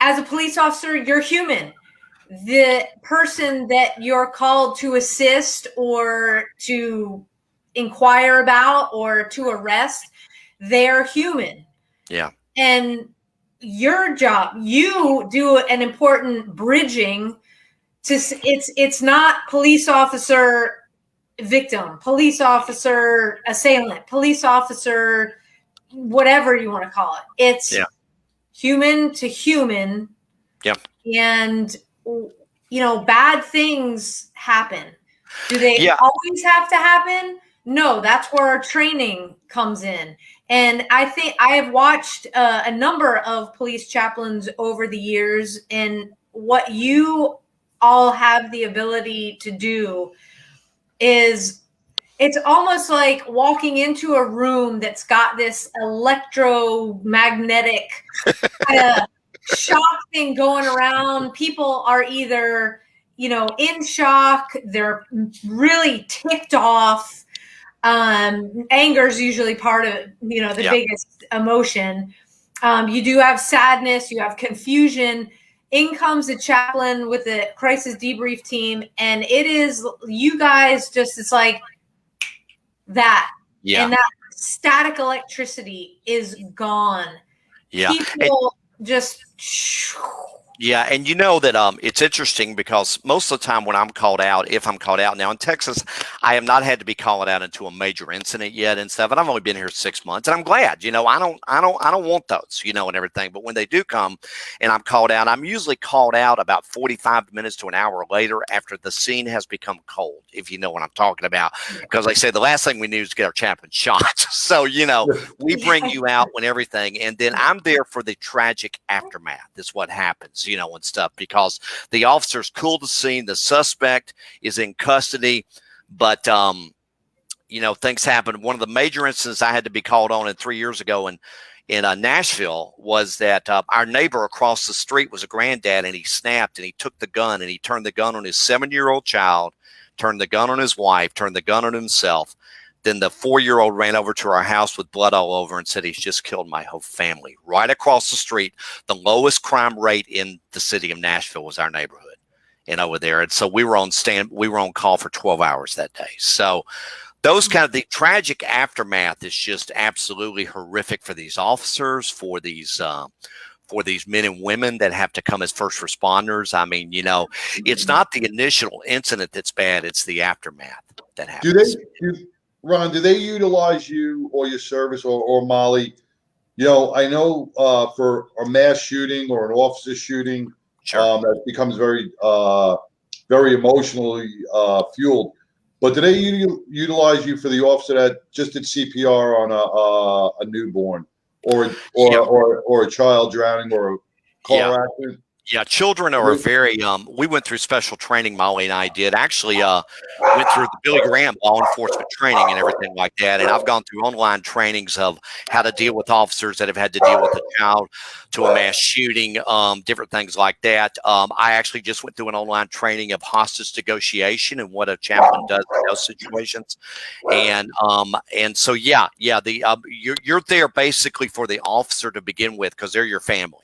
as a police officer, you're human. The person that you're called to assist or to inquire about or to arrest, they're human. Yeah. And your job, you do an important bridging to it's not police officer victim, police officer assailant, police officer whatever you want to call it. It's human to human. Yeah. And bad things happen. Do they always have to happen? No, that's where our training comes in. And I think I have watched a number of police chaplains over the years, and what you all have the ability to do is it's almost like walking into a room that's got this electromagnetic kind of shock thing going around. People are either, in shock, they're really ticked off. Anger is usually part of, the biggest emotion. You do have sadness, you have confusion. In comes the chaplain with the crisis debrief team, and it is you guys just, it's like that. Yeah. And that static electricity is gone. Yeah. People just Yeah, and you know that it's interesting because most of the time when I'm called out, if I'm called out now in Texas, I have not had to be called out into a major incident yet and stuff. And I've only been here 6 months, and I'm glad. You know, I don't want those, you know, and everything. But when they do come, and I'm called out, I'm usually called out about 45 minutes to an hour later after the scene has become cold, if you know what I'm talking about. Because they say the last thing we need is to get our chaplain shot. So you know, we bring you out when everything, and then I'm there for the tragic aftermath. Is what happens. You know, and stuff, because the officer's cooled the scene, the suspect is in custody, but you know, things happen. One of the major incidents I had to be called on 3 years ago in Nashville was that our neighbor across the street was a granddad, and he snapped and he took the gun and he turned the gun on his 7-year-old child, turned the gun on his wife, turned the gun on himself. Then the 4-year-old ran over to our house with blood all over and said, he's just killed my whole family. Right across the street, the lowest crime rate in the city of Nashville was our neighborhood and over there. And so we were on call for 12 hours that day. So those kind of the tragic aftermath is just absolutely horrific for these officers, for these men and women that have to come as first responders. I mean, you know, it's not the initial incident that's bad. It's the aftermath that happens. Ron, do they utilize you or your service or Molly? You know, I know for a mass shooting or an officer shooting, Sure. that becomes very emotionally fueled. But do they utilize you for the officer that just did CPR on a newborn or a child drowning or a car accident? Yeah, children are very, we went through special training, Molly and I did. Actually, went through the Billy Graham law enforcement training and everything like that. And I've gone through online trainings of how to deal with officers that have had to deal with a child to a mass shooting, different things like that. I actually just went through an online training of hostage negotiation and what a chaplain does in those situations. And so, you're there basically for the officer to begin with because they're your family.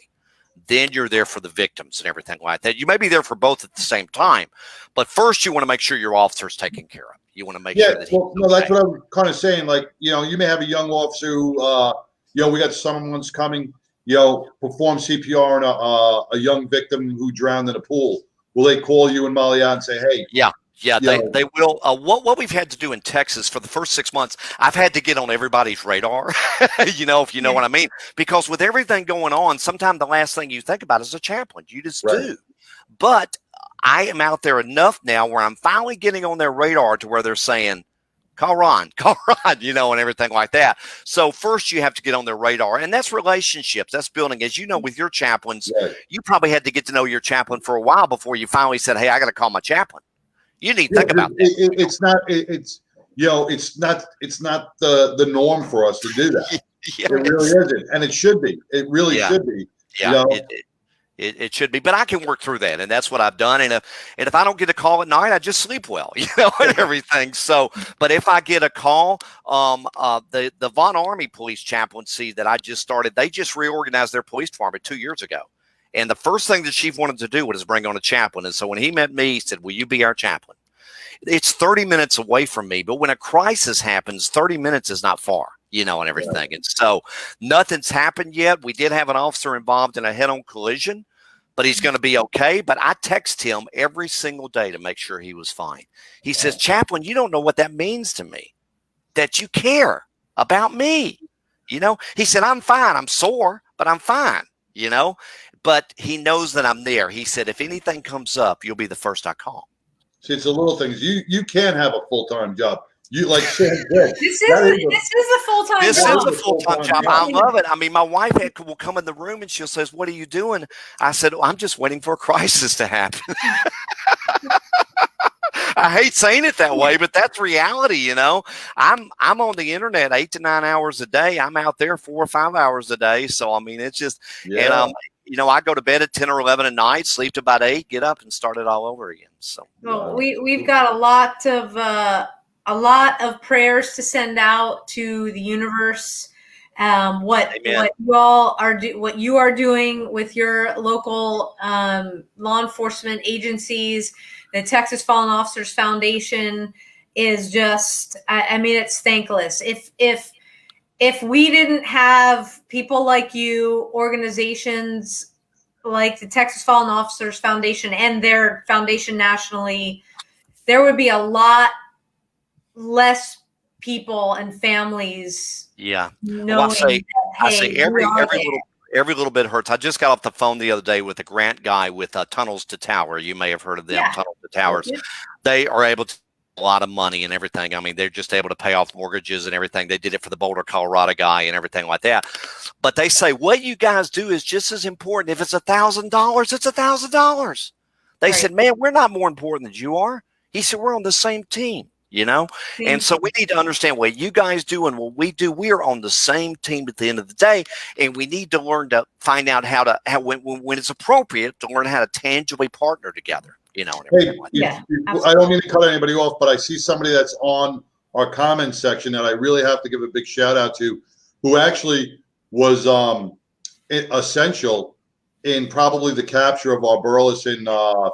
Then you're there for the victims and everything like that. You may be there for both at the same time, but first you want to make sure your officer's taken care of. You want to make sure that he's okay. That's what I'm kind of saying. Like, you know, you may have a young officer who, you know, we got someone's coming, you know, perform CPR on a young victim who drowned in a pool. Will they call you and Molly out and say, hey? Yeah, they will. What we've had to do in Texas for the first 6 months, I've had to get on everybody's radar, you know, if you know what I mean. Because with everything going on, sometimes the last thing you think about is a chaplain. You just do. But I am out there enough now where I'm finally getting on their radar to where they're saying, call Ron, you know, and everything like that. So first you have to get on their radar, and that's relationships. That's building. As you know, with your chaplains, you probably had to get to know your chaplain for a while before you finally said, hey, I got to call my chaplain. You need to think about that. It's not the norm for us to do that. It really isn't, and it should be. It really should be. Yeah, you know? It should be, but I can work through that, and that's what I've done. And if I don't get a call at night, I just sleep well, you know, and everything. So, but if I get a call, the Von Army Police Chaplaincy that I just started, they just reorganized their police department 2 years ago. And the first thing the chief wanted to do was bring on a chaplain. And so when he met me, he said, will you be our chaplain? It's 30 minutes away from me, but when a crisis happens, 30 minutes is not far, you know, and everything. And so nothing's happened yet. We did have an officer involved in a head-on collision, but he's going to be okay. But I text him every single day to make sure he was fine. He says, Chaplain, you don't know what that means to me, that you care about me. You know, he said, I'm fine. I'm sore, but I'm fine, you know. But he knows that I'm there. He said, if anything comes up, you'll be the first I call. See, it's the little things. You can have a full-time job. You like Sam said. This is a full-time job. This is a full-time job. I love it. I mean, my wife will come in the room and she'll say, what are you doing? I said, I'm just waiting for a crisis to happen. I hate saying it that way, but that's reality, you know. I'm on the internet 8 to 9 hours a day. I'm out there 4 or 5 hours a day. So, I mean, it's just, and you know, I go to bed at 10 or 11 at night, sleep to about 8, get up and start it all over again. So, well, we've got a lot of prayers to send out to the universe what Amen. what you are doing with your local law enforcement agencies. The Texas Fallen Officers Foundation is just, I mean, it's thankless. If we didn't have people like you, organizations like the Texas Fallen Officers Foundation and their foundation nationally, there would be a lot less people and families. Yeah. Knowing Well, I say hey, every little bit hurts. I just got off the phone the other day with a grant guy with Tunnels to Tower. You may have heard of them, Yeah. Tunnels to Towers. They are able to a lot of money and everything. I mean, they're just able to pay off mortgages and everything. They did it for the Boulder, Colorado guy and everything like that. But they say what you guys do is just as important. If it's $1,000, it's $1,000. They said, man, we're not more important than you are. He said, we're on the same team. You know, and so we need to understand what you guys do and what we do. We are on the same team at the end of the day, and we need to learn to find out how when it's appropriate to learn how to tangibly partner together. You know, and Hey, like that. I don't mean to cut anybody off, but I see somebody that's on our comments section that I really have to give a big shout out to, who actually was essential in probably the capture of our Burleson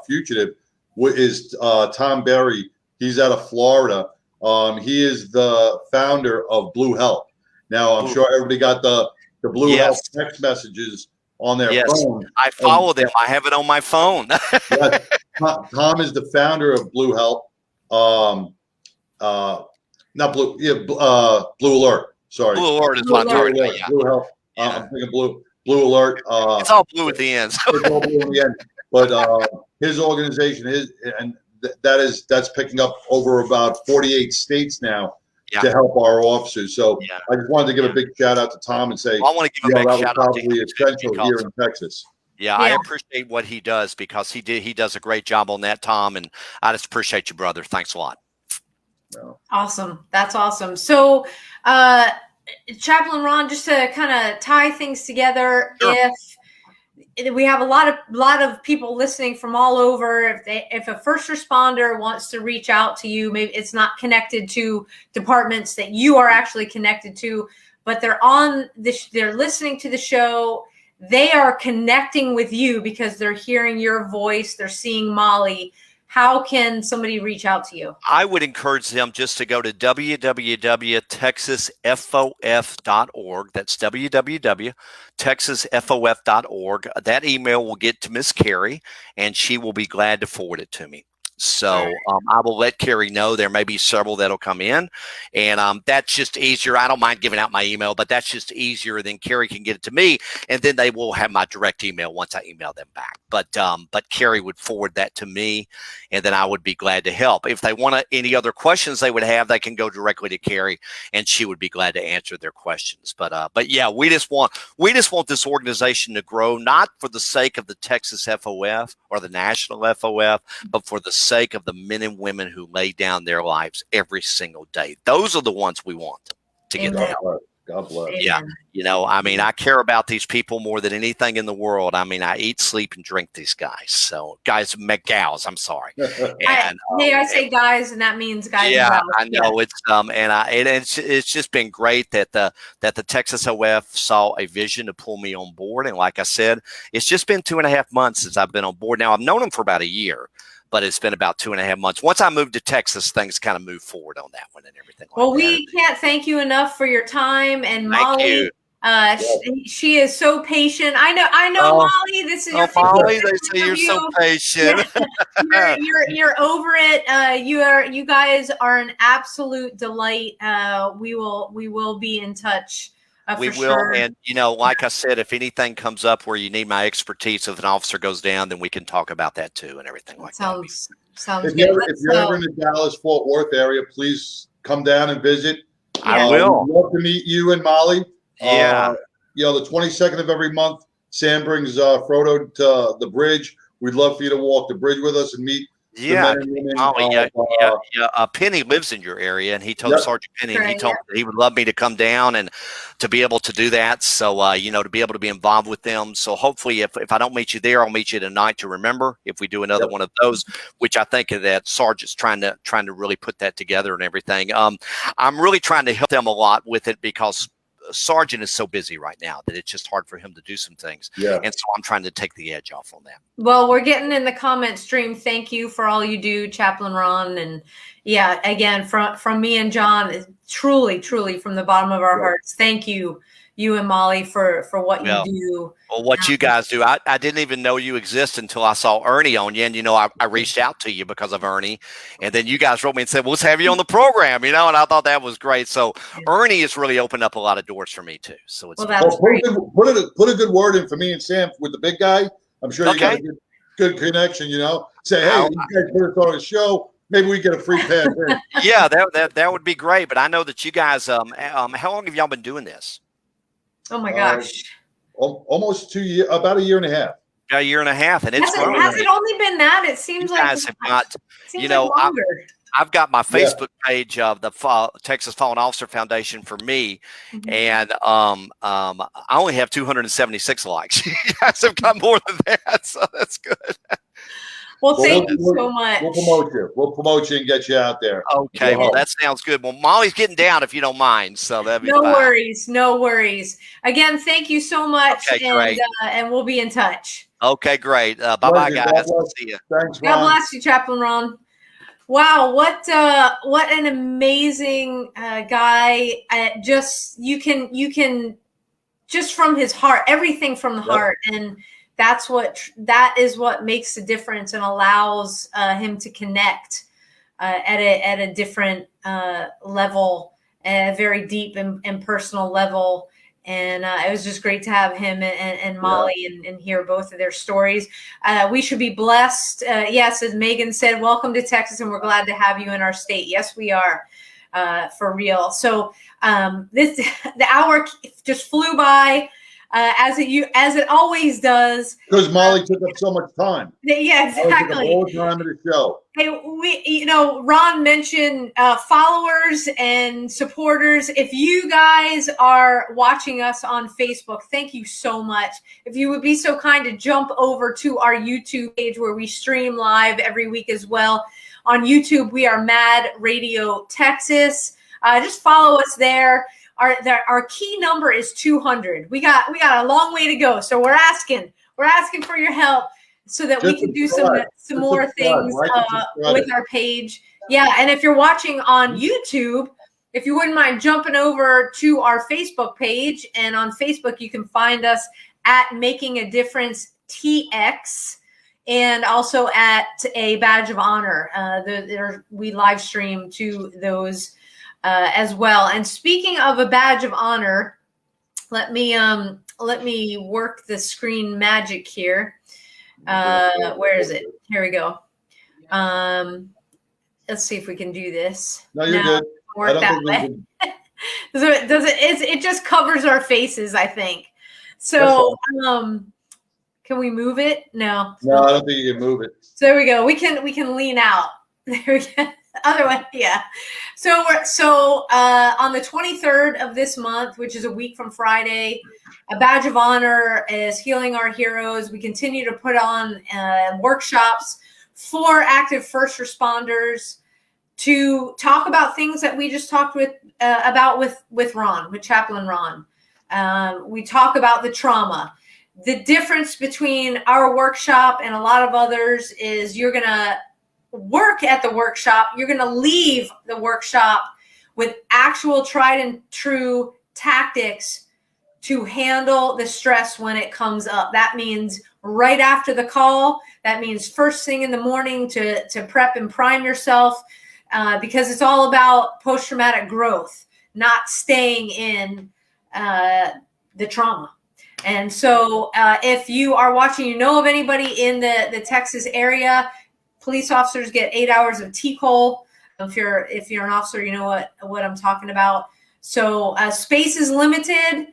fugitive. Is Tom Berry. He's out of Florida. He is the founder of Blue Help. Now, I'm sure everybody got the Blue Help text messages on their phone. I follow them. I have it on my phone. Yes. Tom is the founder of Blue Help. Not Blue. Yeah, Blue Alert. Sorry. Blue Alert is what I'm talking about. Yeah. Blue Help. I'm thinking Blue Alert. It's all blue at the end. It's all blue at the end. But his organization that's picking up over about 48 states now to help our officers. So I just wanted to give a big shout out to Tom and say, I want to give a big shout out to him essential here in Texas. Yeah, I appreciate what he does because he does a great job on that, Tom, and I just appreciate you, brother. Thanks a lot. Awesome. That's awesome. So, Chaplain Ron, just to kind of tie things together, if we have a lot of people listening from all over, if a first responder wants to reach out to you, maybe it's not connected to departments that you are actually connected to, but they're listening to the show, they are connecting with you because they're hearing your voice, they're seeing Molly. How can somebody reach out to you? I would encourage them just to go to www.texasfof.org. That's www.texasfof.org. That email will get to Miss Carrie, and she will be glad to forward it to me. So I will let Carrie know. There may be several that'll come in, and that's just easier. I don't mind giving out my email, but that's just easier. Then Carrie can get it to me, and then they will have my direct email once I email them back. But Carrie would forward that to me, and then I would be glad to help. If they want any other questions they would have, they can go directly to Carrie, and she would be glad to answer their questions. But yeah, we just want this organization to grow, not for the sake of the Texas FOF or the National FOF, but for the sake of the men and women who lay down their lives every single day. Those are the ones we want to get the help. God bless. Yeah. You know, I mean, I care about these people more than anything in the world. I mean, I eat, sleep, and drink these guys. So gals, I'm sorry. And, I say guys, and that means guys. Yeah, I know it's it's just been great that the Texas OF saw a vision to pull me on board. And like I said, it's just been 2.5 months since I've been on board. Now I've known them for about a year, but it's been about 2.5 months. Once I moved to Texas, things kind of moved forward on that one and everything. Well, we can't thank you enough for your time. And Molly, she is so patient. I know, Molly. This is your Molly. They say you're so patient. You're over it. You guys are an absolute delight. We will be in touch. We will. Sure. And, like I said, if anything comes up where you need my expertise, if an officer goes down, then we can talk about that too and everything like that. Sounds if good. If you're ever in the Dallas-Fort Worth area, please come down and visit. I will. We'd love to meet you and Molly. Yeah. The 22nd of every month, Sam brings Frodo to the bridge. We'd love for you to walk the bridge with us and meet. Yeah, Penny lives in your area, and he told Sergeant Penny, and he told me that he would love me to come down and to be able to do that. So, to be able to be involved with them. So, hopefully, if I don't meet you there, I'll meet you tonight to remember. If we do another one of those, which I think that Sergeant's trying to really put that together and everything. I'm really trying to help them a lot with it because Sergeant is so busy right now that it's just hard for him to do some things. Yeah. And so I'm trying to take the edge off on that. Well, we're getting in the comment stream. Thank you for all you do, Chaplain Ron. And yeah, again, from me and John, truly from the bottom of our hearts, thank you, you and Molly, for what you do. Well, what you guys do, I didn't even know you exist until I saw Ernie on you. And, I reached out to you because of Ernie. And then you guys wrote me and said, well, let's have you on the program, and I thought that was great. So Ernie has really opened up a lot of doors for me, too. So it's that's great. Put a good word in for me and Sam with the big guy. I'm sure you got a good connection, Say, hey, you guys put us on a show. Maybe we get a free pass in. Yeah, that would be great. But I know that you guys, how long have y'all been doing this? Oh my gosh. Almost 2 years, about a year and a half. A year and a half, and it's growing. Has it only been that? It seems you like guys have got, longer. I've got my Facebook page of the Texas Fallen Officer Foundation for me, and I only have 276 likes. You guys have got more than that, so that's good. Well, thank you so much. We'll promote you. We'll promote you and get you out there. Okay, well, that sounds good. Well, Molly's getting down if you don't mind, so that'd be fine. No worries. Again, thank you so much, great. And we'll be in touch. Okay, great. Bye-bye, guys. See you. Thanks, Ron. God bless you, Chaplain Ron. Wow, what an amazing guy! You can just from his heart, everything from the heart, and that is what makes the difference and allows him to connect at a different level, a very deep and personal level. And it was just great to have him and Molly and hear both of their stories. We should be blessed. Yes, as Megan said, welcome to Texas, and we're glad to have you in our state. Yes, we are, for real. So the hour just flew by, as it always does. Because Molly took up so much time. Yeah, exactly. The whole time of the show. Hey, Ron mentioned followers and supporters. If you guys are watching us on Facebook, thank you so much. If you would be so kind to jump over to our YouTube page where we stream live every week as well. On YouTube, we are Mad Radio Texas. Just follow us there. Our key number is 200. We got a long way to go, so we're asking for your help so that we can do some more things with our page. Yeah, and if you're watching on YouTube, if you wouldn't mind jumping over to our Facebook page, and on Facebook you can find us at Making a Difference TX, and also at a Badge of Honor. We live stream to those as well. And speaking of a Badge of Honor, let me work the screen magic here. Where is it? Here we go. Let's see if we can do this. No, you're good. Work that way. It just covers our faces, I think. So can we move it? No. No, I don't think you can move it. So there we go. We can lean out. There we go. Otherwise, yeah. So on the 23rd of this month, which is a week from Friday, a Badge of Honor is Healing Our Heroes. We continue to put on workshops for active first responders to talk about things that we just talked about with Ron, with Chaplain Ron. We talk about the trauma. The difference between our workshop and a lot of others is you're going to work at the workshop. You're going to leave the workshop with actual tried and true tactics to handle the stress when it comes up. That means right after the call. That means first thing in the morning to prep and prime yourself, because it's all about post-traumatic growth, not staying in the trauma. And so if you are watching, you know of anybody in the Texas area, police officers get 8 hours of TCOL. If you're an officer, you know what I'm talking about. So space is limited.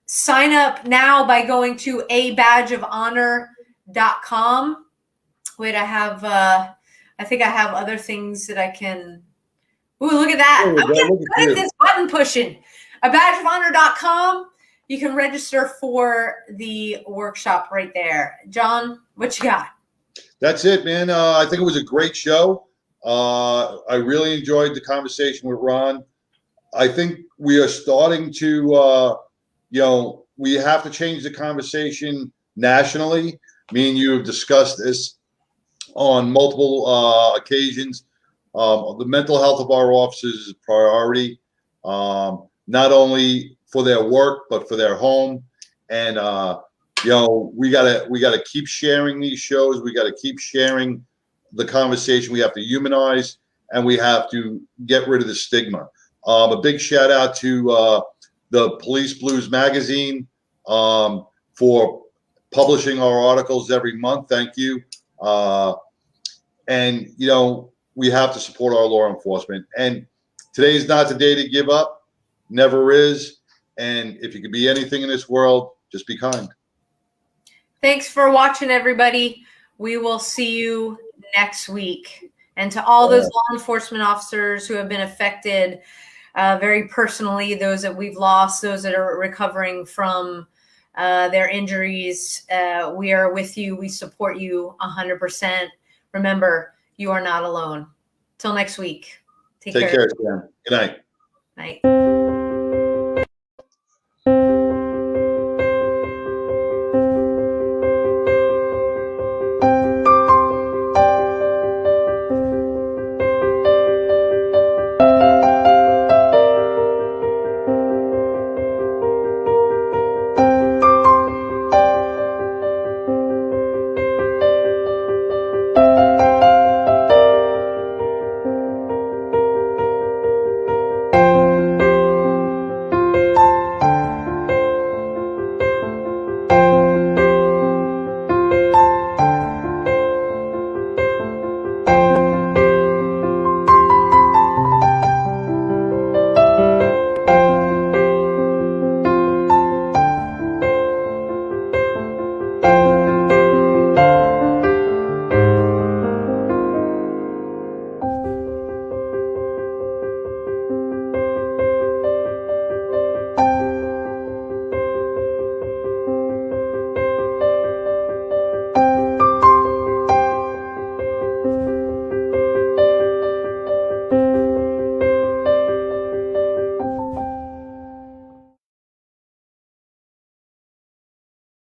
Sign up now by going to abadgeofhonor.com. Wait, I think I have other things that I can. Ooh, look at that. I'm getting good at this button pushing. Abadgeofhonor.com. You can register for the workshop right there. John, what you got? That's it, man. I think it was a great show. I really enjoyed the conversation with Ron. I think we are starting to, we have to change the conversation nationally. Me and you have discussed this on multiple occasions. The mental health of our officers is a priority, not only for their work but for their home. And we gotta keep sharing these shows. We gotta keep sharing the conversation. We have to humanize, and we have to get rid of the stigma. A big shout out to the Police Blues magazine for publishing our articles every month. Thank you. And we have to support our law enforcement. And today is not the day to give up. Never is. And if you can be anything in this world, just be kind. Thanks for watching, everybody. We will see you next week. And to all those law enforcement officers who have been affected very personally, those that we've lost, those that are recovering from their injuries, we are with you. We support you 100%. Remember, you are not alone. Till next week. Take care. Sam. Good night. Night.